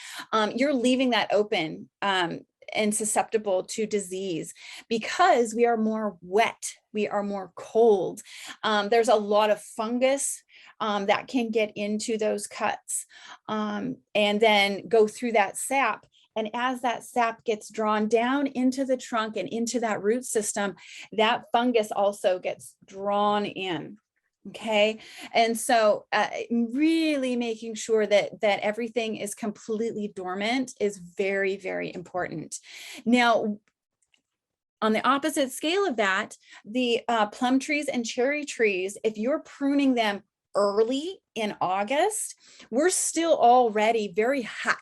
you're leaving that open and susceptible to disease because we are more wet, we are more cold. There's a lot of fungus that can get into those cuts and then go through that sap. And as that sap gets drawn down into the trunk and into that root system, that fungus also gets drawn in. Okay. And so really making sure that everything is completely dormant is very, very important. Now, On the opposite scale of that, the plum trees and cherry trees, if you're pruning them early in August, we're still already very hot.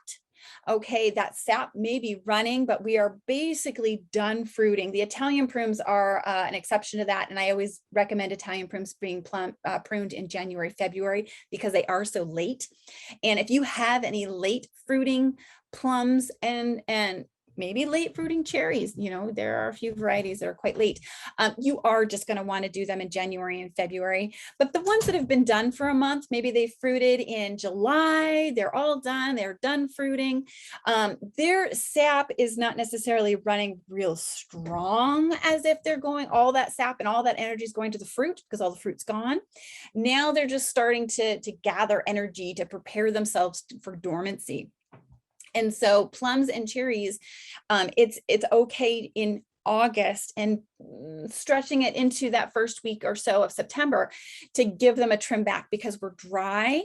Okay, that sap may be running, but we are basically done fruiting. The Italian prunes are an exception to that. And I always recommend Italian prunes being pruned in January, February, because they are so late. And if you have any late fruiting plums and maybe late fruiting cherries, you know, there are a few varieties that are quite late. You are just going to want to do them in January and February. But the ones that have been done for a month, maybe they fruited in July, they're all done, they're done fruiting. Their sap is not necessarily running real strong as if they're going, all that sap and all that energy is going to the fruit because all the fruit's gone. Now they're just starting to gather energy to prepare themselves for dormancy. And so plums and cherries, it's okay in August and stretching it into that first week or so of September to give them a trim back, because we're dry.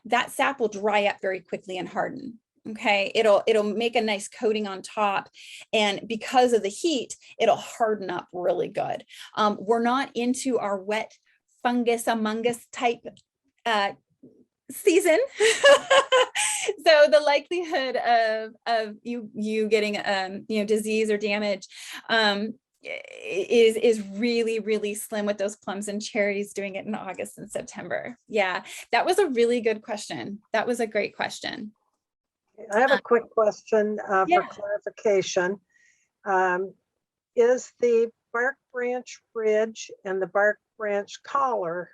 That sap will dry up very quickly and harden. Okay, it'll make a nice coating on top, and because of the heat, it'll harden up really good. We're not into our wet fungus among us type season. So the likelihood of you getting disease or damage is really slim with those plums and cherries doing it in August and September. Yeah, that was a really good question. That was a great question. I have a quick question yeah. for clarification. Is the bark branch ridge and the bark branch collar,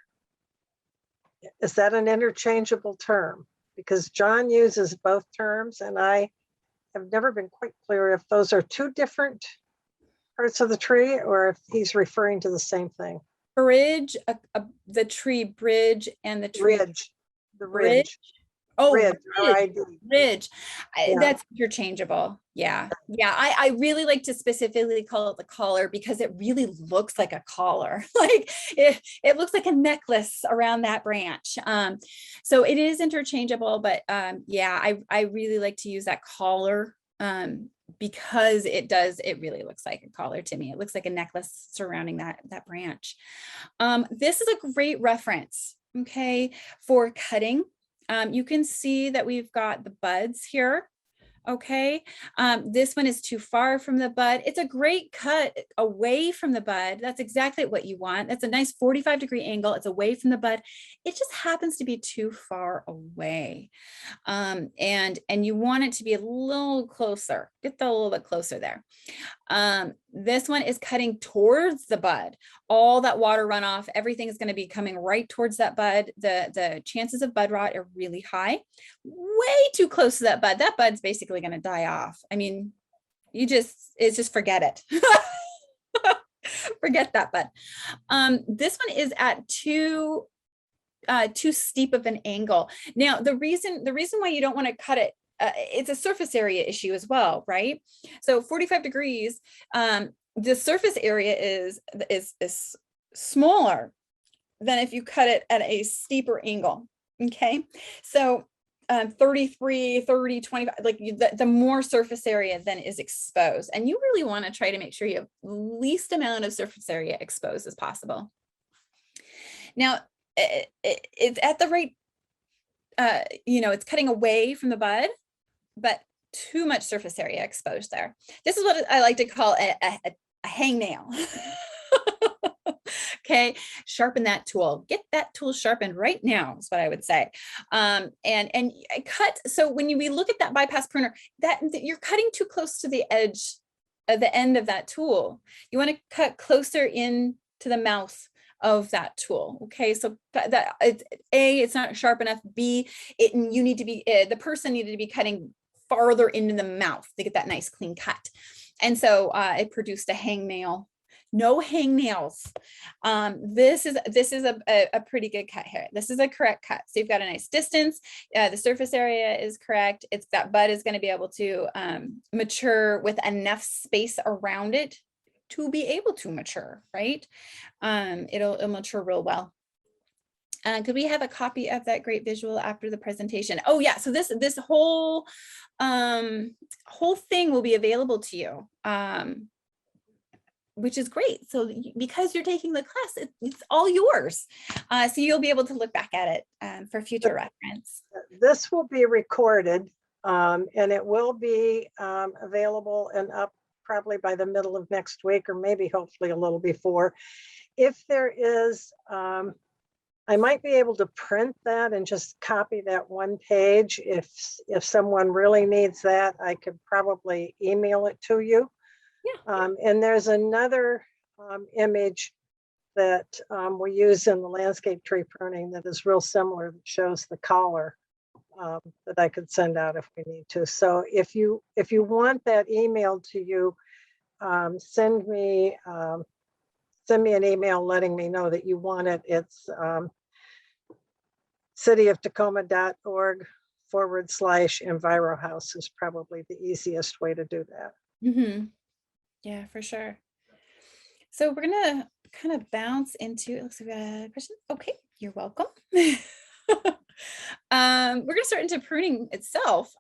is that an interchangeable term? Because John uses both terms, and I have never been quite clear if those are two different parts of the tree or if he's referring to the same thing. Bridge, the tree bridge, and the tree ridge. The ridge. Oh, ridge. Yeah. That's interchangeable. Yeah. I really like to specifically call it the collar because it really looks like a collar. Like it looks like a necklace around that branch. So it is interchangeable, but yeah, I really like to use that collar because it really looks like a collar to me. It looks like a necklace surrounding that branch. This is a great reference, okay, for cutting. You can see that we've got the buds here. Okay, this one is too far from the bud. It's a great cut away from the bud. That's exactly what you want. That's a nice 45-degree angle. It's away from the bud. It just happens to be too far away. And you want it to be a little closer. Get that a little bit closer there. This one is cutting towards the bud. All that water runoff, everything is going to be coming right towards that bud. The chances of bud rot are really high. Way too close to that bud. That bud's basically going to die off. I mean, it's just forget it. Forget that bud. This one is at too steep of an angle. Now, the reason why you don't want to cut it, it's a surface area issue as well, right? So 45 degrees, the surface area is smaller than if you cut it at a steeper angle. Okay, so 33, 30, 25, like the more surface area then is exposed, and you really want to try to make sure you have least amount of surface area exposed as possible. Now, it's at the right, it's cutting away from the bud, but too much surface area exposed there. This is what I like to call a hangnail. Okay, sharpen that tool. Get that tool sharpened right now is what I would say. And cut. So when we look at that bypass pruner, that you're cutting too close to the edge of the end of that tool. You want to cut closer in to the mouth of that tool. Okay, so that it's not sharp enough. B, you need to be the person needed to be cutting farther into the mouth to get that nice clean cut. And so it produced a hangnail. No hangnails. This is a pretty good cut here. This is a correct cut. So you've got a nice distance. The surface area is correct. It's that bud is going to be able to mature with enough space around it to be able to mature, right? It'll mature real well. Could we have a copy of that great visual after the presentation? Oh yeah, so this whole thing will be available to you. which is great. So because you're taking the class, it's all yours. So you'll be able to look back at it for future reference. This will be recorded, and it will be available and up probably by the middle of next week, or maybe hopefully a little before. If there is, I might be able to print that and just copy that one page. If someone really needs that, I could probably email it to you. Yeah. And there's another image that we use in the landscape tree pruning that is real similar, that shows the collar, that I could send out if we need to. So if you want that emailed to you, send me an email letting me know that you want it. It's cityoftacoma.org/EnviroHouse is probably the easiest way to do that. Yeah, for sure. So we're gonna kind of bounce into, it looks like we got a question. Okay, you're welcome. We're gonna start into pruning itself.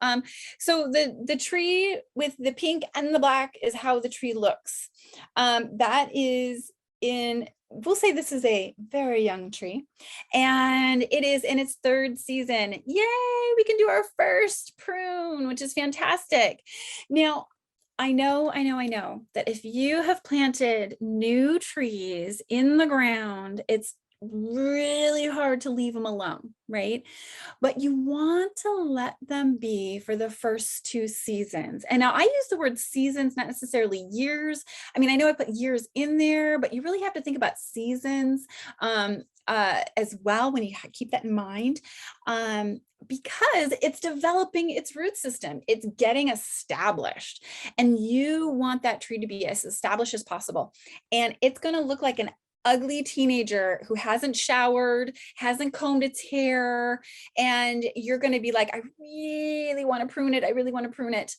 So the tree with the pink and the black is how the tree looks. That is we'll say this is a very young tree, and it is in its third season. Yay, we can do our first prune, which is fantastic. Now, I know that if you have planted new trees in the ground, it's really hard to leave them alone, right? But you want to let them be for the first 2 seasons. And now I use the word seasons, not necessarily years. I mean, I know I put years in there, but you really have to think about seasons as well when you keep that in mind. Because it's developing its root system, it's getting established, and you want that tree to be as established as possible. And it's going to look like an ugly teenager who hasn't showered, hasn't combed its hair, and you're going to be like, I really want to prune it. I really want to prune it.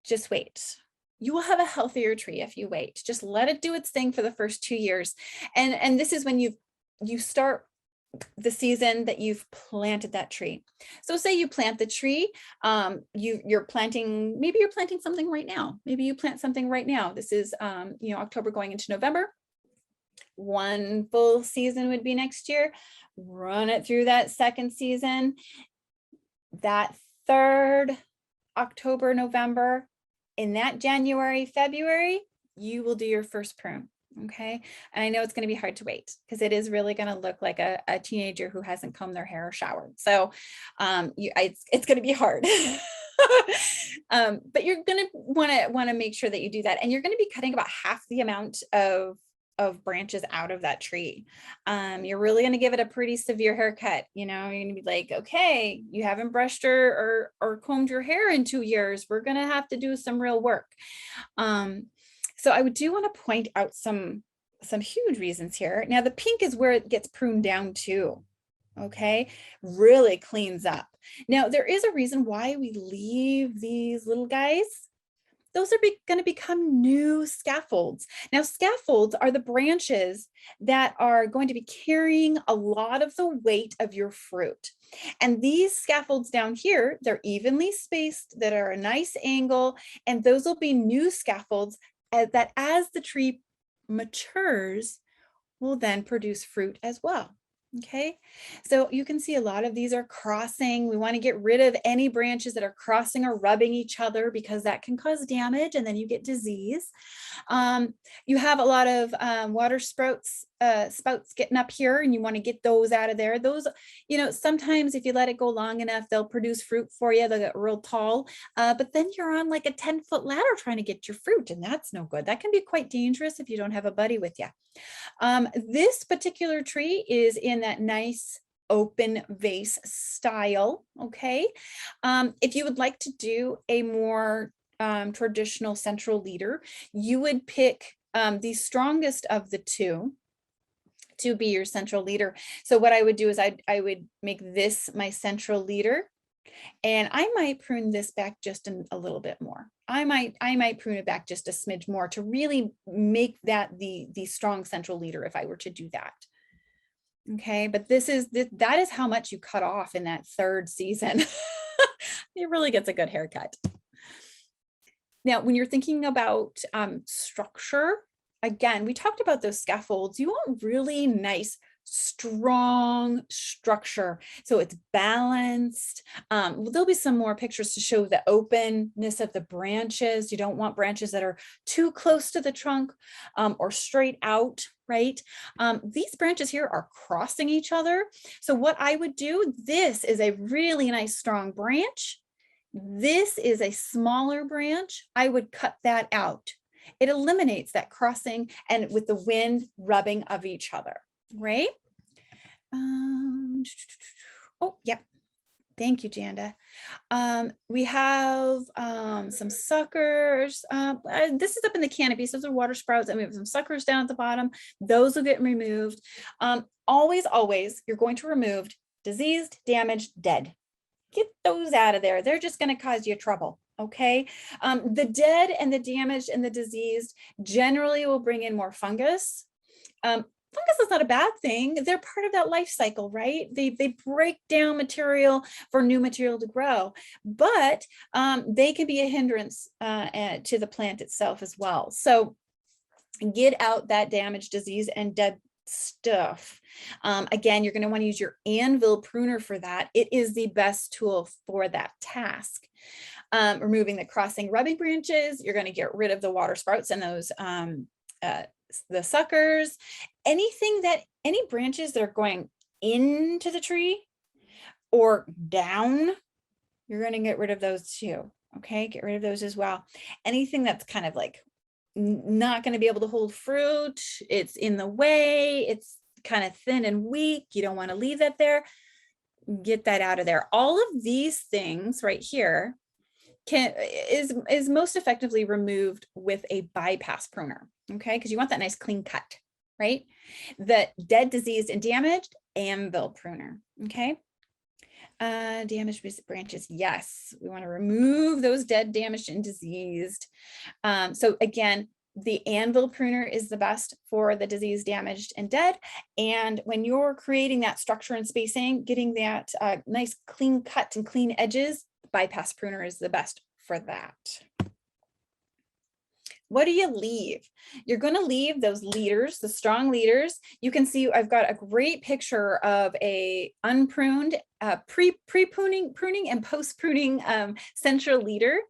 Just wait. You will have a healthier tree if you wait. Just let it do its thing for the first 2 years. And this is when you start the season that you've planted that tree. So say you plant the tree, you're planting, maybe you're planting something right now. Maybe you plant something right now. This is, October going into November. 1 full season would be next year. Run it through that second season. That 3rd October, November, in that January, February, you will do your first prune. Okay. And I know it's going to be hard to wait, because it is really going to look like a teenager who hasn't combed their hair or showered. So it's going to be hard. But you're going to want to make sure that you do that. And you're going to be cutting about half the amount of branches out of that tree. You're really going to give it a pretty severe haircut. You're going to be like, okay, you haven't brushed or combed your hair in 2 years. We're going to have to do some real work. So I do want to point out some huge reasons here. Now, the pink is where it gets pruned down to. Okay, really cleans up. Now, there is a reason why we leave these little guys. Those are going to become new scaffolds. Now, scaffolds are the branches that are going to be carrying a lot of the weight of your fruit. And these scaffolds down here, they're evenly spaced, that are a nice angle, and those will be new scaffolds that as the tree matures will then produce fruit as well. Okay, so you can see a lot of these are crossing. We want to get rid of any branches that are crossing or rubbing each other, because that can cause damage and then you get disease. You have a lot of water spouts getting up here, and you want to get those out of there. Those, sometimes if you let it go long enough, they'll produce fruit for you. They'll get real tall, but then you're on like a 10-foot ladder trying to get your fruit, and that's no good. That can be quite dangerous if you don't have a buddy with you. This particular tree is in that nice open vase style. Okay. If you would like to do a more traditional central leader, you would pick the strongest of the two to be your central leader. So what I would do is I would make this my central leader, and I might prune this back just a little bit more. I might prune it back just a smidge more to really make that the strong central leader if I were to do that. Okay, but that is how much you cut off in that 3rd season. It really gets a good haircut. Now, when you're thinking about structure again, we talked about those scaffolds. You want really nice, strong structure. So it's balanced. There'll be some more pictures to show the openness of the branches. You don't want branches that are too close to the trunk or straight out, right? These branches here are crossing each other. So what I would do, this is a really nice, strong branch. This is a smaller branch. I would cut that out. It eliminates that crossing and with the wind rubbing of each other, right? Oh, yep. Thank you, Janda. We have some suckers. This is up in the canopy, so those are water sprouts, and we have some suckers down at the bottom. Those will get removed. Always, you're going to remove diseased, damaged, dead. Get those out of there. They're just going to cause you trouble. Okay. The dead and the damaged and the diseased generally will bring in more fungus. Fungus is not a bad thing. They're part of that life cycle, right? They break down material for new material to grow, but they can be a hindrance to the plant itself as well. So get out that damaged, disease, and dead stuff. Again, you're going to want to use your anvil pruner for that. It is the best tool for that task. Removing the crossing rubbing branches, you're going to get rid of the water sprouts and those the suckers, any branches that are going into the tree or down, you're going to get rid of those too. Okay, get rid of those as well. Anything that's kind of like not going to be able to hold fruit, it's in the way, it's kind of thin and weak, you don't want to leave that there, get that out of there. All of these things right here is most effectively removed with a bypass pruner, okay? Because you want that nice clean cut, right? The dead, diseased, and damaged anvil pruner, okay? Damaged branches, yes, we want to remove those dead, damaged, and diseased. So again, the anvil pruner is the best for the diseased, damaged, and dead. And when you're creating that structure and spacing, getting that nice clean cut and clean edges, bypass pruner is the best for that. What do you leave? You're going to leave those leaders, the strong leaders. You can see I've got a great picture of a unpruned, pre-pruning and post-pruning central leader,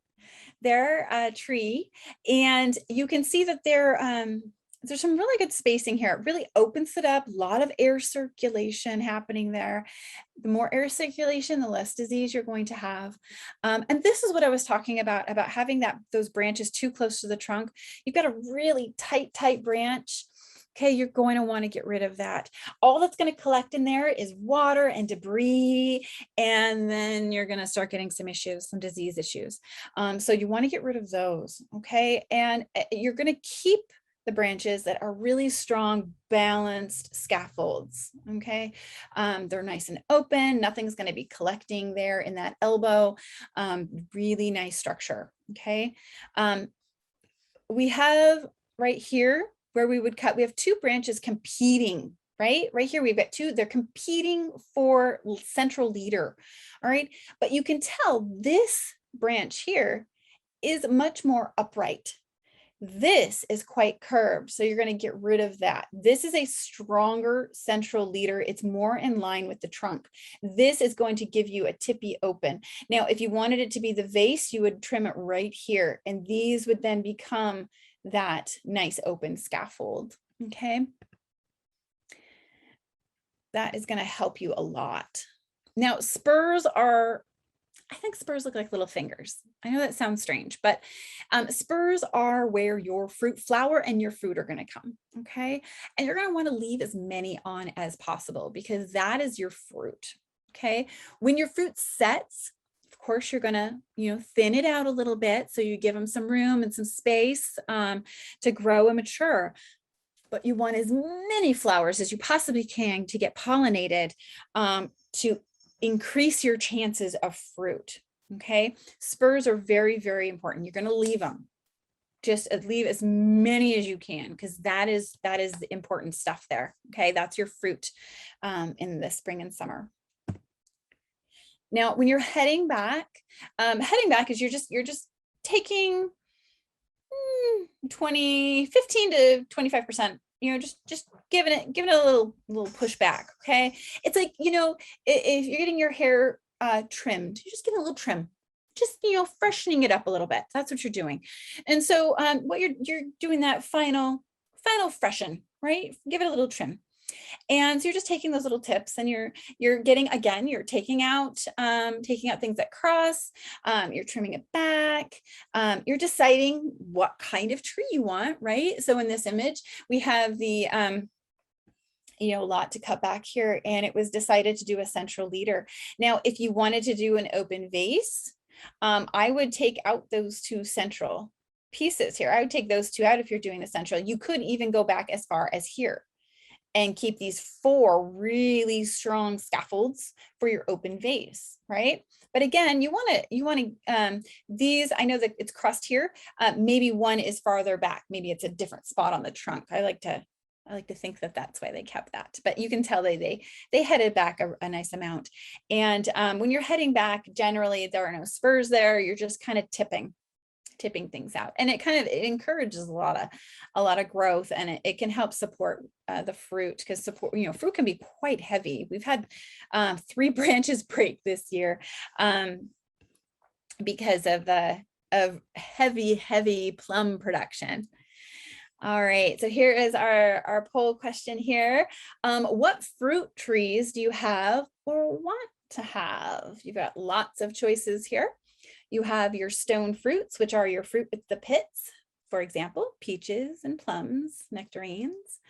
their tree. And you can see that there's some really good spacing here. It really opens it up, a lot of air circulation happening there. The more air circulation, the less disease you're going to have. And this is what I was talking about having those branches too close to the trunk. You've got a really tight branch. Okay, you're going to want to get rid of that. All that's going to collect in there is water and debris, and then you're going to start getting some issues, some disease issues. So you want to get rid of those, okay? And you're going to keep the branches that are really strong, balanced scaffolds, okay? They're nice and open, nothing's going to be collecting there in that elbow. Really nice structure, okay? We have right here where we would cut, we have two branches competing, right? Right here, we've got two, they're competing for central leader, all right? But you can tell this branch here is much more upright. This is quite curved, so you're going to get rid of that. This is a stronger central leader. It's more in line with the trunk. This is going to give you a tippy open. Now, if you wanted it to be the vase, you would trim it right here, and these would then become that nice open scaffold, okay? That is going to help you a lot. Now, spurs are, I think spurs look like little fingers. I know that sounds strange, but spurs are where your fruit flower and your fruit are going to come, okay? And you're going to want to leave as many on as possible because that is your fruit, okay? When your fruit sets, of course, you're going to, thin it out a little bit so you give them some room and some space to grow and mature. But you want as many flowers as you possibly can to get pollinated to increase your chances of fruit, okay? Spurs are very, very important. You're going to leave them. Just leave as many as you can because that is the important stuff there, okay? That's your fruit in the spring and summer. Now, when you're heading back is you're just taking 15 to 25%, just giving it a little pushback. Okay. It's like, if you're getting your hair trimmed, you're just giving a little trim, just, freshening it up a little bit. That's what you're doing. And so what you're doing that final freshen, right? Give it a little trim. And so you're just taking those little tips, and you're getting, again, you're taking out things that cross, you're trimming it back, you're deciding what kind of tree you want, right? So in this image, we have the lot to cut back here, and it was decided to do a central leader. Now, if you wanted to do an open vase, I would take out those two central pieces here. I would take those two out if you're doing the central. You could even go back as far as here and keep these 4 really strong scaffolds for your open vase, right? But again, you want to these, I know that it's crossed here. Maybe one is farther back. Maybe it's a different spot on the trunk. I like to think that that's why they kept that, but you can tell they headed back a nice amount. And when you're heading back, generally there are no spurs there. You're just kind of tipping things out, and it encourages a lot of growth, and it can help support the fruit, because fruit can be quite heavy. We've had 3 branches break this year because of heavy plum production. All right, so here is our poll question here. What fruit trees do you have or want to have? You've got lots of choices here. You have your stone fruits, which are your fruit with the pits. For example, peaches and plums, nectarines,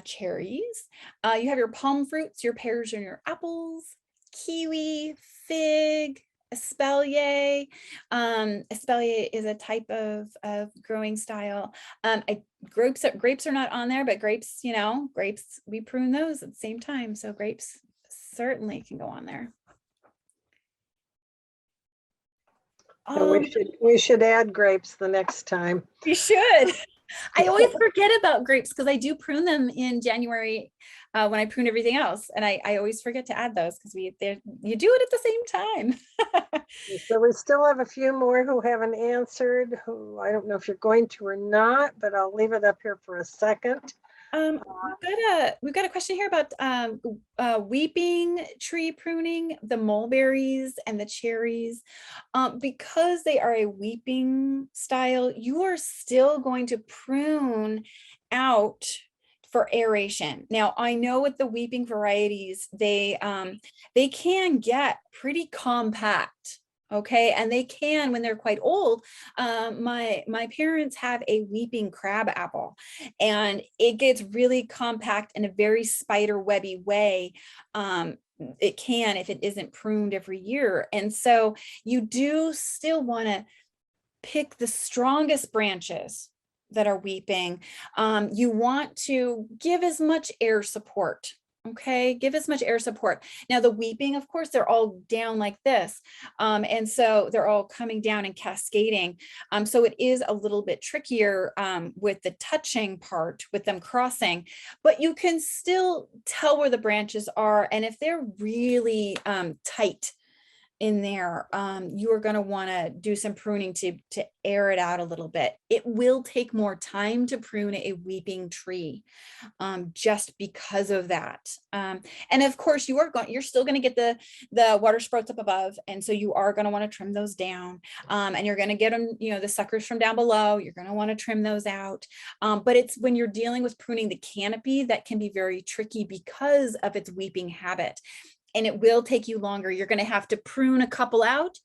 cherries. You have your palm fruits, your pears and your apples, kiwi, fig, espalier. Espalier is a type of growing style. Grapes are not on there, but grapes, we prune those at the same time. So grapes certainly can go on there. We should add grapes the next time. We should. I always forget about grapes because I do prune them in January when I prune everything else, and I always forget to add those because you do it at the same time. So we still have a few more who haven't answered, who I don't know if you're going to or not, but I'll leave it up here for a second. We've got a question here about weeping tree pruning, the mulberries and the cherries. Because they are a weeping style, you are still going to prune out for aeration. Now, I know with the weeping varieties, they can get pretty compact. Okay, and they can, when they're quite old. My parents have a weeping crab apple, and it gets really compact in a very spider webby way. It can, if it isn't pruned every year. And so you do still want to pick the strongest branches that are weeping. You want to give as much air support. Okay, give as much air support. Now the weeping, of course, they're all down like this. And so they're all coming down and cascading. So it is a little bit trickier with the touching part, with them crossing, but you can still tell where the branches are. And if they're really tight in there, you are going to want to do some pruning to air it out a little bit. It will take more time to prune a weeping tree just because of that. And of course, you're still going to get the water sprouts up above, and so you are going to want to trim those down, and you're going to get them, the suckers from down below. You're going to want to trim those out. But it's when you're dealing with pruning the canopy that can be very tricky because of its weeping habit. And it will take you longer. You're going to have to prune a couple out,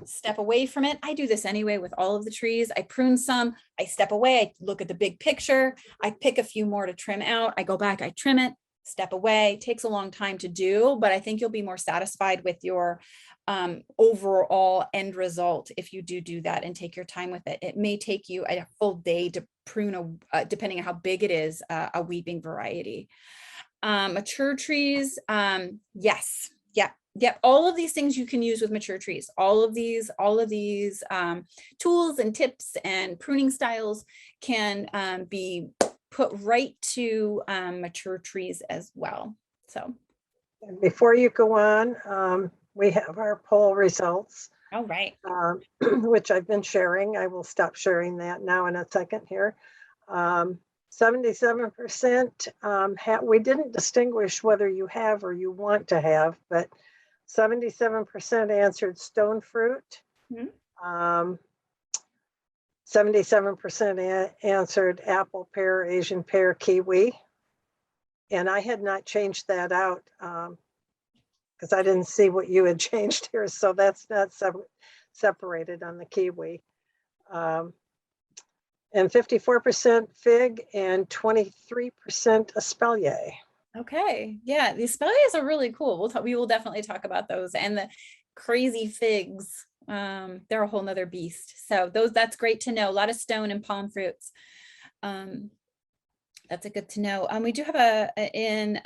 step away from it. I do this anyway with all of the trees. I prune some, I step away, I look at the big picture, I pick a few more to trim out, I go back, I trim it, step away. It takes a long time to do, but I think you'll be more satisfied with your overall end result if you do that and take your time with it. It may take you a full day to prune, depending on how big it is, a weeping variety. Mature trees, yes, yep. All of these things you can use with mature trees. All of these tools and tips and pruning styles can be put right to mature trees as well. So before you go on, we have our poll results. Oh, right. Which I've been sharing. I will stop sharing that now in a second here. 77%, we didn't distinguish whether you have or you want to have, but 77% answered stone fruit. Mhm. 77% answered apple, pear, Asian pear, kiwi. And I had not changed that out because I didn't see what you had changed here. So that's not separated on the kiwi. And 54% fig and 23% espalier. Okay. Yeah. The espaliers are really cool. We will definitely talk about those, and the crazy figs. They're a whole nother beast. So that's great to know. A lot of stone and palm fruits. That's a good to know. We do have in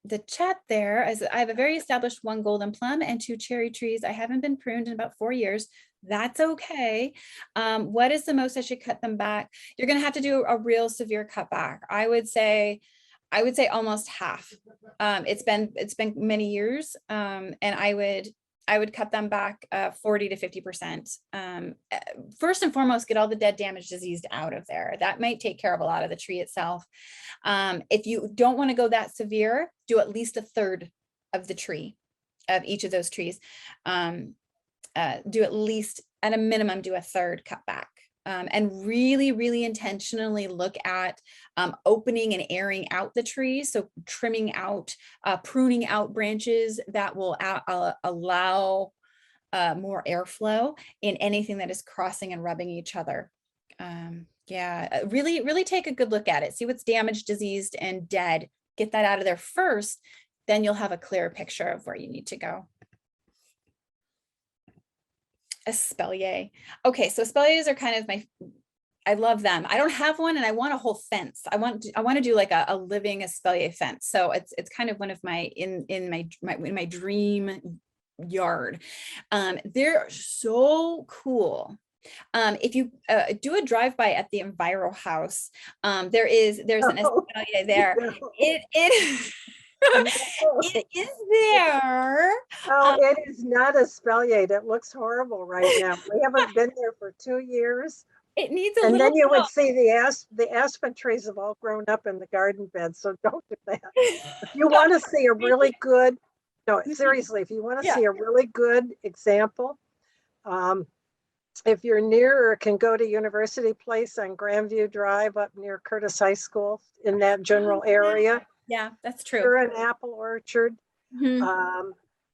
the chat there, as I have a very established 1 golden plum and 2 cherry trees. I haven't been pruned in about 4 years. That's okay. What is the most I should cut them back? You're going to have to do a real severe cutback. I would say almost half. It's been many years, and I would cut them back 40 to 50%. First and foremost, get all the dead, damaged, diseased out of there. That might take care of a lot of the tree itself. If you don't want to go that severe, do at least a third of the tree, of each of those trees. Do at least, at a minimum, do a third cut back. And really, really intentionally look at opening and airing out the trees. So trimming out, pruning out branches that will allow more airflow in anything that is crossing and rubbing each other. Yeah, really, really take a good look at it. See what's damaged, diseased, and dead. Get that out of there first. Then you'll have a clearer picture of where you need to go. Espalier. Okay, so espaliers are kind of I love them. I don't have one, and I want a whole fence. I want to do like a living espalier fence. So it's kind of one of my in my dream yard. They're so cool. If you do a drive-by at the Enviro House, there's an espalier there. It it is there. Oh, it is not espalier. It looks horrible right now. We haven't been there for 2 years. It needs a And little then you would see the aspen trees have all grown up in the garden bed. So don't do that. If you want to see a really good, no, seriously, if you want to see a really good example, if you're near or can go to University Place on Grandview Drive up near Curtis High School in that general area. Yeah, that's true. They're an apple orchard.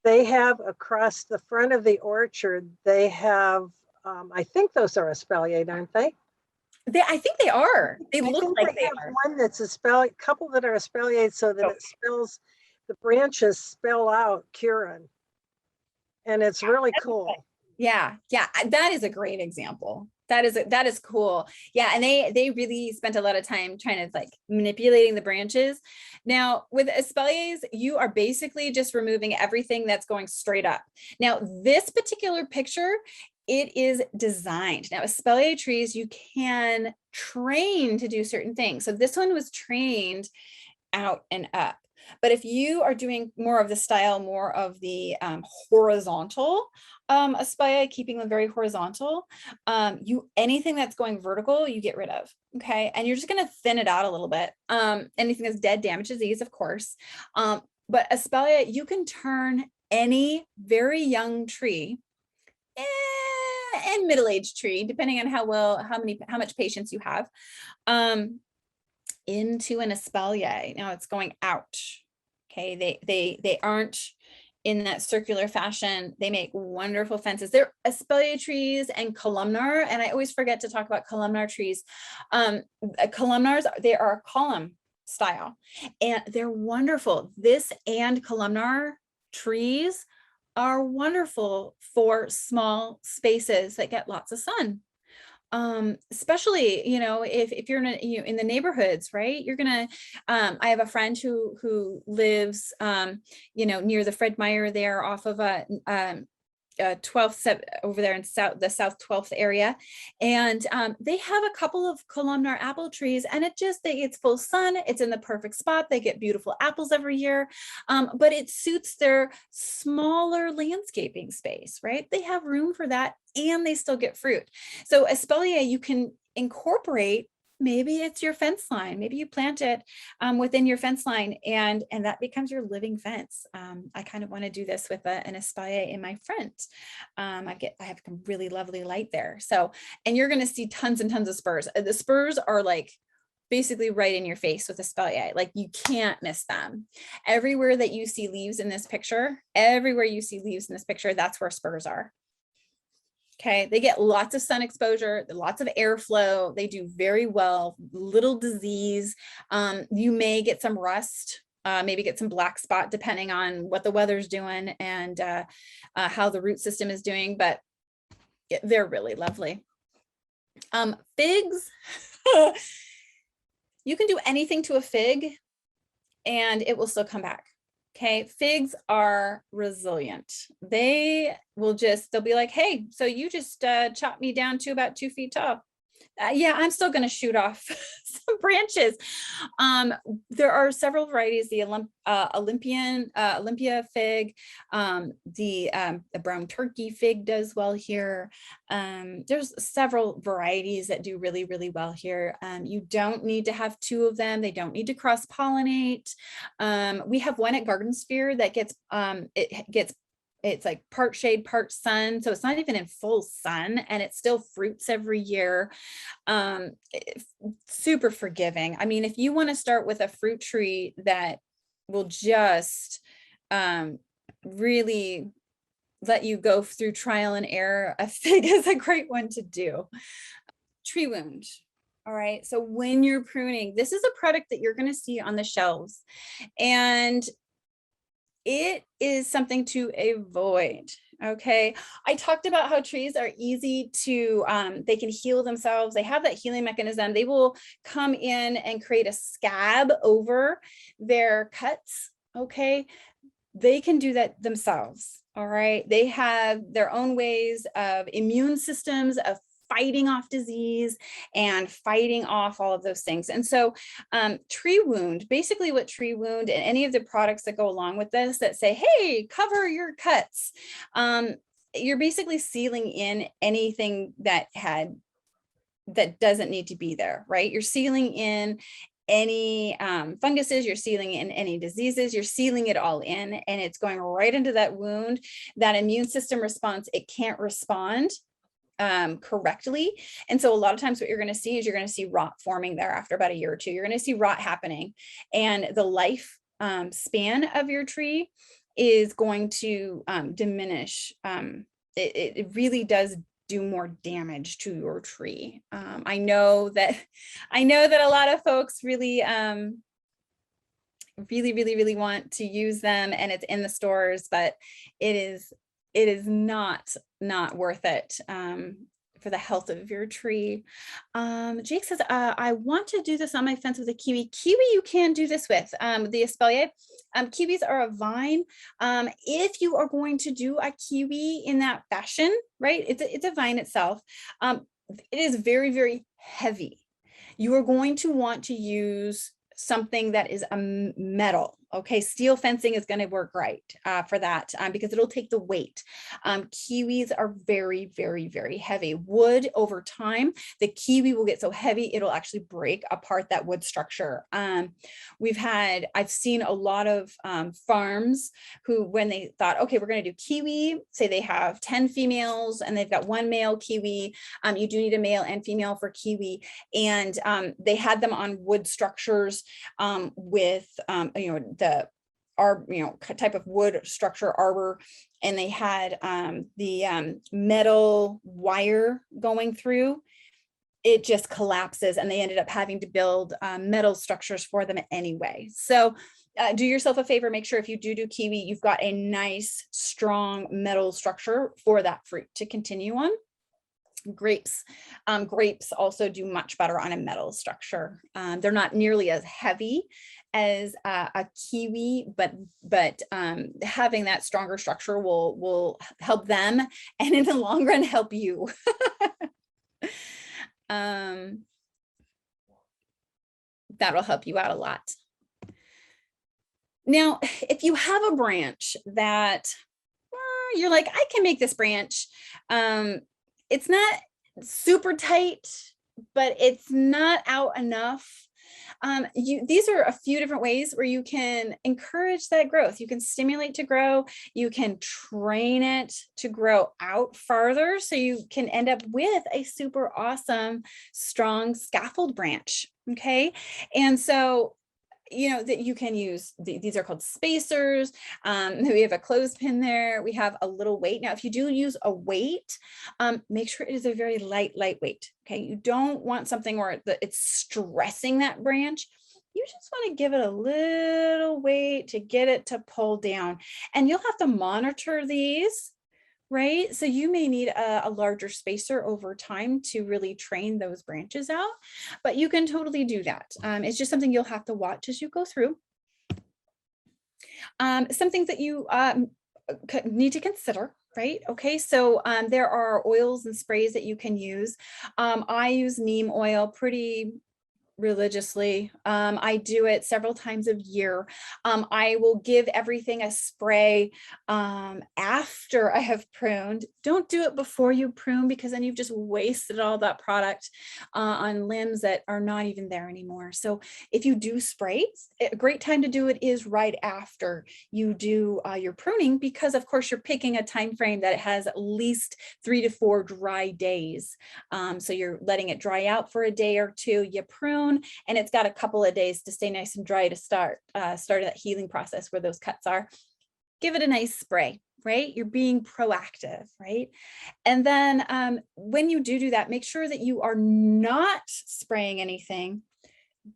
They have across the front of the orchard, they have, I think those are espalier, aren't they? I think they are. They look like they have are. one that's espalier, a couple that are espalier so that it spills, the branches spill out curin. And it's really cool. Yeah, that is a great example. That is cool. Yeah, and they really spent a lot of time trying to like manipulating the branches. Now with espaliers, you are basically just removing everything that's going straight up. Now this particular picture, it is designed. Now espalier trees, you can train to do certain things. So this one was trained out and up. But if you are doing more of the style, more of the horizontal espalier, keeping them very horizontal, anything that's going vertical, you get rid of. Okay, and you're just going to thin it out a little bit. Anything that's dead, damaged, disease, of course. But espalier, you can turn any very young tree and middle-aged tree, depending on how much patience you have, into an espalier. Now it's going out. Okay, they aren't in that circular fashion. They make wonderful fences. They're espalier trees and columnar, and I always forget to talk about columnar trees. Columnars, they are a column style, and they're wonderful. This and columnar trees are wonderful for small spaces that get lots of sun. Especially, if you're in the neighborhoods, right? You're gonna, I have a friend who lives, near the Fred Meyer there off of 12th over there in the South 12th area. And they have a couple of columnar apple trees, and it's full sun. It's in the perfect spot. They get beautiful apples every year, but it suits their smaller landscaping space, right? They have room for that and they still get fruit. So espalier you can incorporate. Maybe it's your fence line. Maybe you plant it within your fence line, and that becomes your living fence. I kind of want to do this with an espalier in my front. I have a really lovely light there. So, and you're going to see tons and tons of spurs. The spurs are like basically right in your face with espalier. Like you can't miss them. Everywhere that you see leaves in this picture, that's where spurs are. Okay, they get lots of sun exposure, lots of airflow. They do very well, little disease. You may get some rust, maybe get some black spot, depending on what the weather's doing and how the root system is doing, but they're really lovely. Figs, you can do anything to a fig and it will still come back. Okay, figs are resilient. They'll be like, hey, so you just chopped me down to about 2 feet tall. Yeah, I'm still going to shoot off some branches. There are several varieties, the Olympia fig, the brown turkey fig does well here. There's several varieties that do really, really well here. You don't need to have 2 of them. They don't need to cross-pollinate. We have one at Garden Sphere that it's like part shade, part sun. So it's not even in full sun and it still fruits every year. Super forgiving. I mean, if you want to start with a fruit tree that will just really let you go through trial and error, a fig is a great one to do. Tree wound. All right. So when you're pruning, this is a product that you're going to see on the shelves, and it is something to avoid. Okay. I talked about how trees are easy to, they can heal themselves. They have that healing mechanism. They will come in and create a scab over their cuts. Okay. They can do that themselves. All right. They have their own ways of immune systems, of fighting off disease and fighting off all of those things. And so tree wound, basically what tree wound and any of the products that go along with this that say, hey, cover your cuts, you're basically sealing in anything that doesn't need to be there, right? You're sealing in any funguses, you're sealing in any diseases, you're sealing it all in, and it's going right into that wound. That immune system response, it can't respond correctly. And so a lot of times what you're going to see is you're going to see rot forming there after about a year or 2. You're going to see rot happening, and the life span of your tree is going to diminish. It really does do more damage to your tree. I know that a lot of folks really really want to use them, and it's in the stores, but it is not worth it for the health of your tree. Jake says, I want to do this on my fence with a kiwi. Kiwi you can do this with, the espalier. Kiwis are a vine. If you are going to do a kiwi in that fashion, right, it's a vine itself. It is very, very heavy. You are going to want to use something that is a metal. Okay, steel fencing is going to work right for that because it'll take the weight. Kiwis are very, very, very heavy. Wood, over time, the kiwi will get so heavy it'll actually break apart that wood structure. I've seen a lot of farms who, when they thought, okay, we're going to do kiwi, say they have 10 females and they've got 1 male kiwi. You do need a male and female for kiwi, and they had them on wood structures with type of wood structure arbor, and they had the metal wire going through. It just collapses, and they ended up having to build metal structures for them anyway. So do yourself a favor, make sure if you do kiwi, you've got a nice strong metal structure for that fruit to continue on. Grapes. Grapes also do much better on a metal structure. They're not nearly as heavy as a kiwi, but having that stronger structure will help them, and in the long run help you. That'll help you out a lot. Now, if you have a branch that you're like, I can make this branch, it's not super tight, but it's not out enough. These are a few different ways where you can encourage that growth. You can stimulate to grow. You can train it to grow out farther, so you can end up with a super awesome, strong scaffold branch. Okay. And so, you know, that you can use, these are called spacers. We have a clothespin there. We have a little weight. Now, if you do use a weight, make sure it is a very light weight. Okay. You don't want something where it's stressing that branch. You just want to give it a little weight to get it to pull down, and you'll have to monitor these. Right. So you may need a larger spacer over time to really train those branches out, but you can totally do that. It's just something you'll have to watch as you go through. Some things that you need to consider, right? Okay, so there are oils and sprays that you can use. I use neem oil pretty religiously. I do it several times a year. I will give everything a spray after I have pruned. Don't do it before you prune, because then you've just wasted all that product on limbs that are not even there anymore. So if you do sprays, a great time to do it is right after you do your pruning, because of course you're picking a time frame that has at least 3 to 4 dry days. So you're letting it dry out for a day or two, you prune, and it's got a couple of days to stay nice and dry to start that healing process where those cuts are. Give it a nice spray, right? You're being proactive, right? And then when you do that, make sure that you are not spraying anything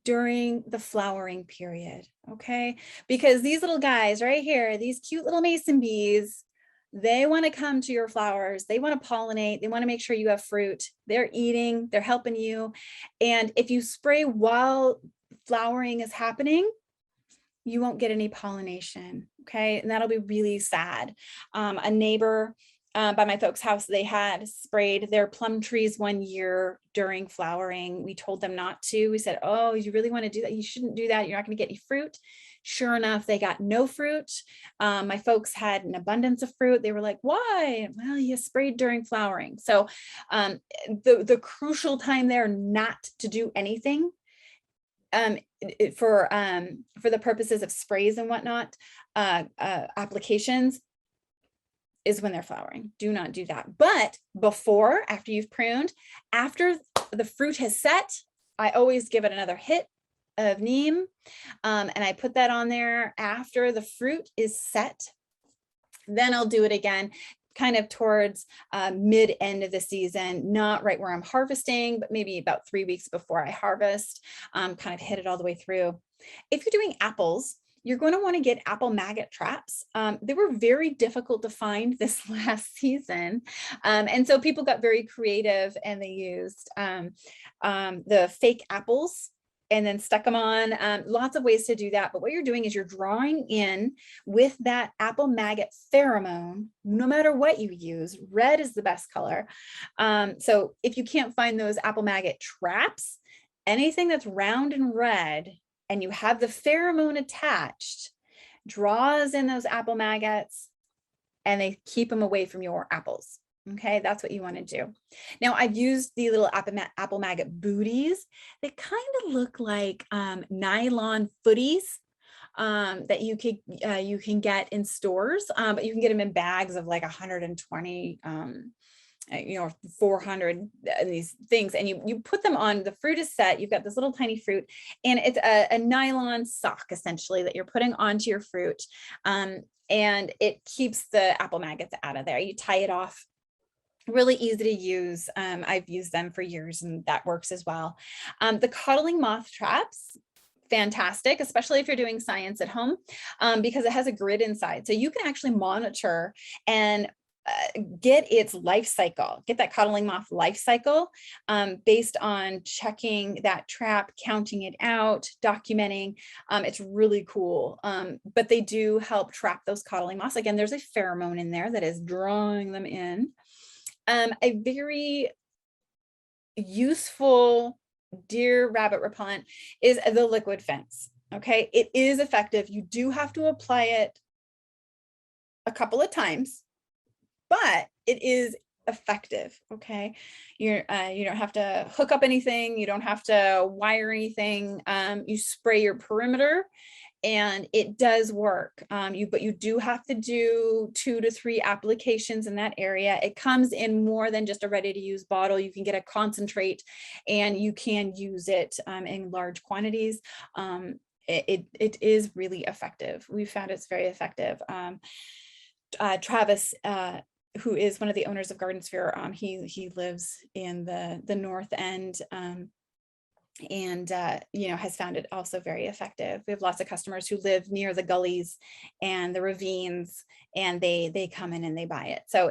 during the flowering period, okay? Because these little guys right here, these cute little mason bees, they want to come to your flowers. They want to pollinate. They want to make sure you have fruit. They're eating, they're helping you. And if you spray while flowering is happening, you won't get any pollination. Okay. And that'll be really sad. A neighbor by my folks' house, they had sprayed their plum trees one year during flowering. We told them not to. We said, oh, you really want to do that? You shouldn't do that. You're not going to get any fruit. Sure enough, they got no fruit. My folks had an abundance of fruit. They were like, why? Well, you sprayed during flowering. So the crucial time there not to do anything for the purposes of sprays and whatnot, applications, is when they're flowering. Do not do that. But before, after you've pruned, after the fruit has set, I always give it another hit of neem. And I put that on there after the fruit is set. Then I'll do it again, kind of towards mid end of the season, not right where I'm harvesting, but maybe about 3 weeks before I harvest, kind of hit it all the way through. If you're doing apples, you're going to want to get apple maggot traps. They were very difficult to find this last season. And so people got very creative and they used the fake apples and then stuck them on. Lots of ways to do that. But what you're doing is you're drawing in with that apple maggot pheromone, no matter what you use. Red is the best color. So if you can't find those apple maggot traps, anything that's round and red, and you have the pheromone attached, draws in those apple maggots, and they keep them away from your apples. Okay, that's what you want to do. Now, I've used the little apple maggot booties. They kind of look like nylon footies that you can get in stores, but you can get them in bags of like 120. 400 these things, and you put them on. The fruit is set. You've got this little tiny fruit, and it's a nylon sock essentially that you're putting onto your fruit, and it keeps the apple maggots out of there. You tie it off. Really easy to use. I've used them for years, and that works as well. The cuddling moth traps, fantastic, especially if you're doing science at home, because it has a grid inside, so you can actually monitor and get its life cycle, get that coddling moth life cycle based on checking that trap, counting it out, documenting. It's really cool. But they do help trap those coddling moths. Again, there's a pheromone in there that is drawing them in. A very useful deer rabbit repellent is the liquid fence. Okay, it is effective. You do have to apply it a couple of times, but it is effective. Okay, you don't have to hook up anything, you don't have to wire anything. You spray your perimeter and it does work. But you do have to do 2 to 3 applications in that area. It comes in more than just a ready to use bottle. You can get a concentrate and you can use it in large quantities. It is really effective. We found it's very effective. Travis, who is one of the owners of Garden Sphere, he lives in the North End, and has found it also very effective. We have lots of customers who live near the gullies and the ravines, and they come in and they buy it. So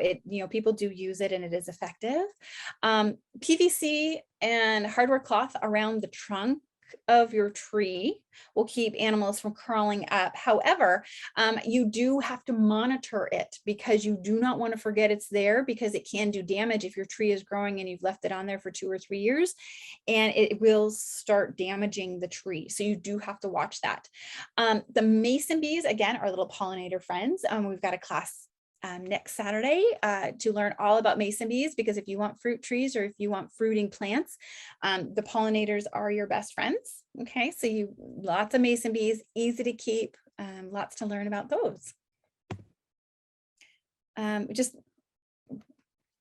people do use it and it is effective. PVC and hardware cloth around the trunk of your tree will keep animals from crawling up. However, you do have to monitor it because you do not want to forget it's there, because it can do damage if your tree is growing and you've left it on there for 2 or 3 years, and it will start damaging the tree. So you do have to watch that. The mason bees, again, are little pollinator friends. We've got a class next Saturday to learn all about mason bees, because if you want fruit trees or if you want fruiting plants, the pollinators are your best friends. Okay, so lots of mason bees, easy to keep, lots to learn about those. Just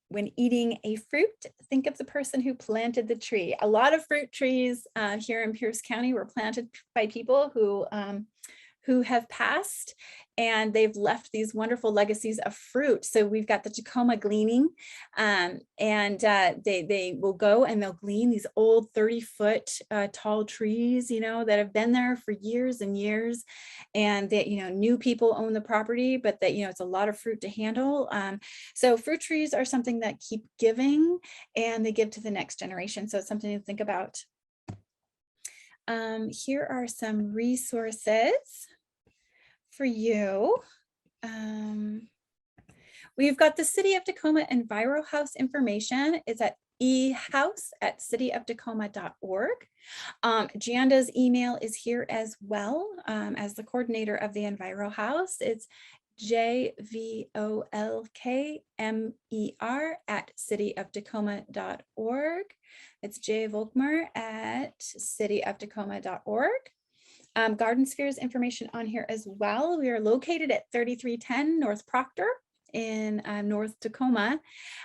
when eating a fruit, think of the person who planted the tree. A lot of fruit trees here in Pierce County were planted by people who have passed, and they've left these wonderful legacies of fruit. So we've got the Tacoma gleaning, and they will go and they'll glean these old 30-foot tall trees, that have been there for years and years, and that new people own the property, but that it's a lot of fruit to handle. So fruit trees are something that keep giving, and they give to the next generation. So it's something to think about. Here are some resources for you. We've got the City of Tacoma Enviro House information. It's at ehouse@cityoftacoma.org. Janda's email is here as well, as the coordinator of the Enviro House. It's jvolkmer@cityoftacoma.org. It's jvolkmer@cityoftacoma.org. Garden Sphere's information on here as well. We are located at 3310 North Proctor in North Tacoma.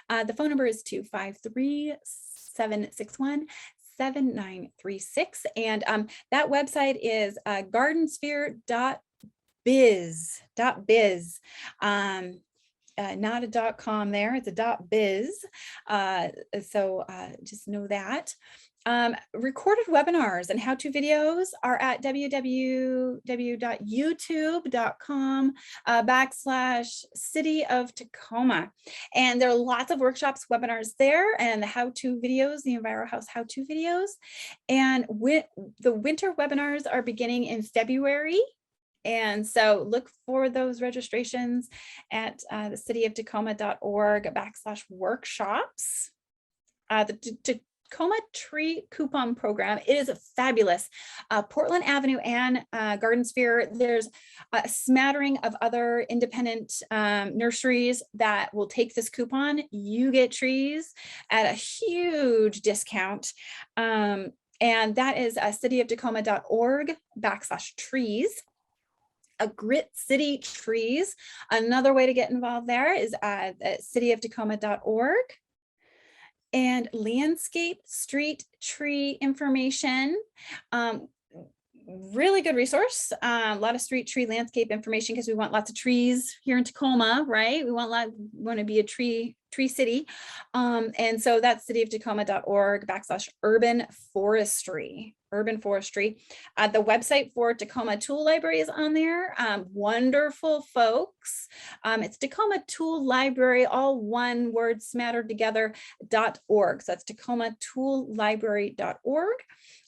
The phone number is 253-761-7936. And that website is gardensphere.biz. Not a .com there, it's a .biz. So just know that. Recorded webinars and how-to videos are at www.youtube.com/City of Tacoma. And there are lots of workshops, webinars there, and the how-to videos, the Enviro House how-to videos. And the winter webinars are beginning in February. And so look for those registrations at the cityoftacoma.org/workshops. The Tacoma Tree Coupon Program, it is fabulous. Portland Avenue and Garden Sphere, there's a smattering of other independent nurseries that will take this coupon. You get trees at a huge discount. And that is cityoftacoma.org/trees. A Grit City Trees. Another way to get involved there is at cityoftacoma.org. And landscape street tree information. really good resource. A lot of street tree landscape information because we want lots of trees here in Tacoma, right? We want to be a tree city. And so that's cityoftacoma.org/urban forestry. Urban forestry. The website for Tacoma Tool Library is on there. Wonderful folks. It's Tacoma Tool Library, all one word smattered together, .org. So that's tacomatoolllibrary.org.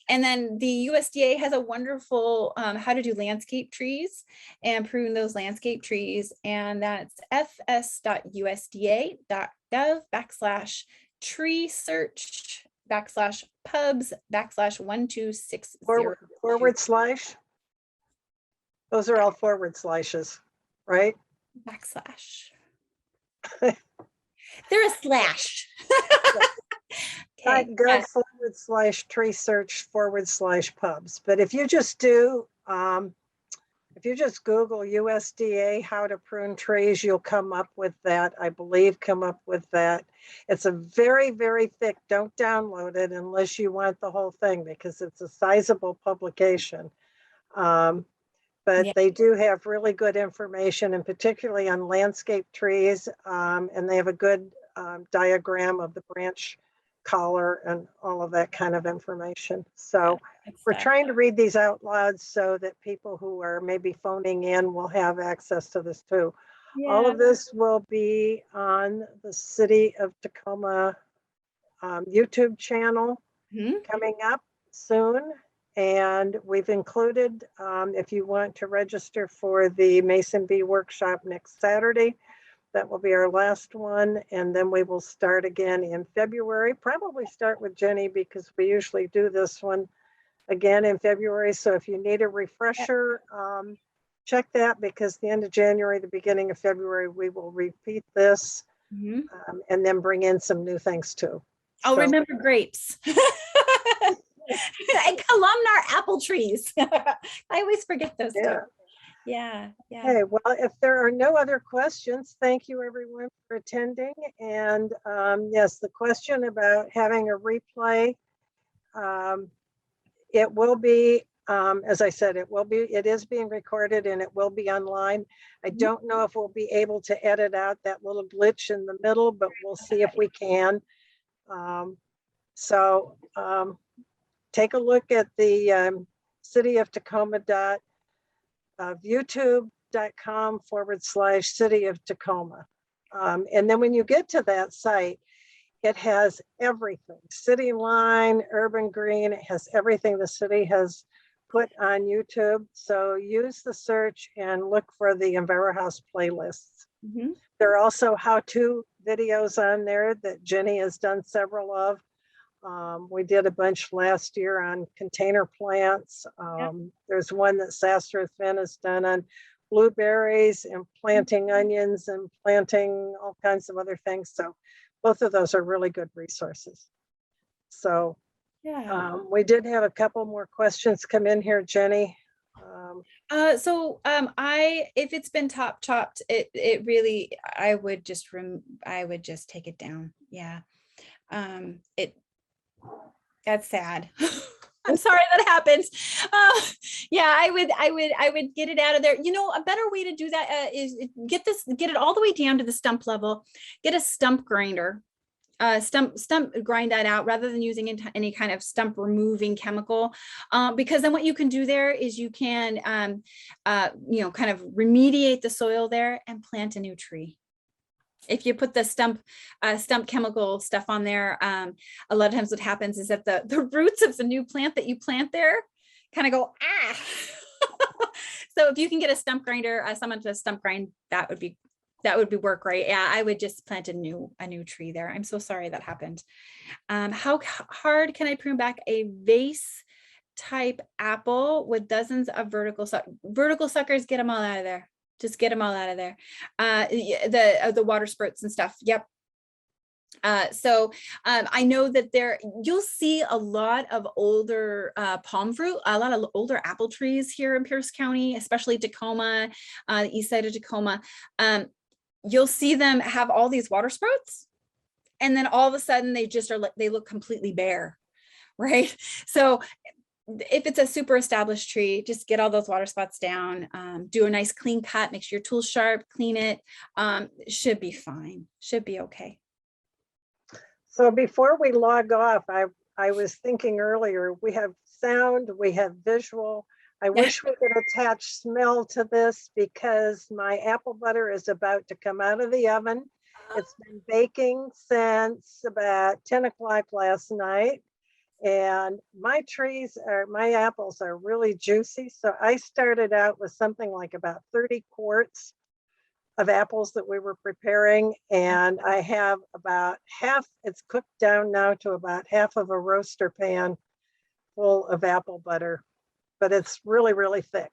And then the USDA has a wonderful how to do landscape trees and prune those landscape trees. And that's fs.usda.gov/tree search/pubs/1260. Forward slash. Those are all forward slashes, right? Backslash. They're a slash. Okay. .gov/tree search/pubs. But if you just do, if you just Google USDA how to prune trees, you'll come up with that. I believe come up with that. It's a very, very thick. Don't download it unless you want the whole thing because it's a sizable publication. But they do have really good information, and particularly on landscape trees. And they have a good diagram of the branch collar and all of that kind of information. So we're trying to read these out loud so that people who are maybe phoning in will have access to this too. Yeah. All of this will be on the City of Tacoma YouTube channel coming up soon. And we've included, if you want to register for the Mason Bee workshop next Saturday, that will be our last one. And then we will start again in February, probably start with Jenny because we usually do this one again in February. So if you need a refresher, check that because the end of January, the beginning of February, we will repeat this and then bring in some new things too. I'll remember grapes. And columnar apple trees. I always forget those too. Yeah. Okay, well, if there are no other questions, thank you everyone for attending. And yes, the question about having a replay, it will be, as I said, it is being recorded and it will be online. I don't know if we'll be able to edit out that little glitch in the middle, but we'll see if we can. Take a look at the City of Tacoma youtube.com/City of Tacoma. And then when you get to that site, it has everything, city line, urban green, it has everything the city has put on YouTube. So use the search and look for the EnviroHouse playlists. There are also how-to videos on there that Jenny has done several of. We did a bunch last year on container plants. There's one that Sastra Finn has done on blueberries and planting onions and planting all kinds of other things. So both of those are really good resources. So we did have a couple more questions come in here, Jenny. If it's been top chopped, it really, I would just take it down. Yeah. That's sad. I'm sorry that happens. I would get it out of there. You know, a better way to do that is get it all the way down to the stump level, get a stump grinder, grind that out rather than using any kind of stump removing chemical. Because then what you can do there is you can, kind of remediate the soil there and plant a new tree. If you put the stump chemical stuff on there, a lot of times what happens is that the roots of the new plant that you plant there kind of go, ah. So if you can get a stump grinder, someone to stump grind, that would be work, right? Yeah, I would just plant a new tree there. I'm so sorry that happened. How hard can I prune back a vase type apple with dozens of vertical suckers? Get them all out of there. Just get them all out of there. The water spurts and stuff. Yep. I know that you'll see a lot of older palm fruit, a lot of older apple trees here in Pierce County, especially Tacoma, the east side of Tacoma. You'll see them have all these water sprouts, and then all of a sudden they look completely bare, right? So if it's a super established tree, just get all those water spots down, do a nice clean cut, make sure your tool's sharp, clean it. Should be fine, should be okay. So before we log off, I was thinking earlier, we have sound, we have visual. I wish we could attach smell to this because my apple butter is about to come out of the oven. It's been baking since about 10 o'clock last night. And my apples are really juicy. So I started out with something like about 30 quarts of apples that we were preparing. And I have about half, it's cooked down now to about half of a roaster pan full of apple butter, but it's really, really thick.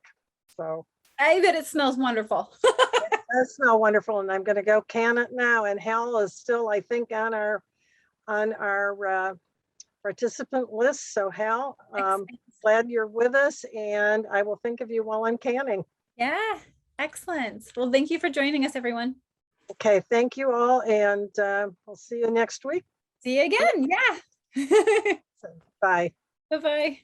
So I bet it smells wonderful. it does smell wonderful. And I'm going to go can it now. And Hal is still, I think, on our participant list. So Hal, glad you're with us, and I will think of you while I'm canning. Yeah, excellent. Well, thank you for joining us, everyone. Okay, thank you all, and we'll see you next week. See you again. Yeah. Bye. Bye-bye.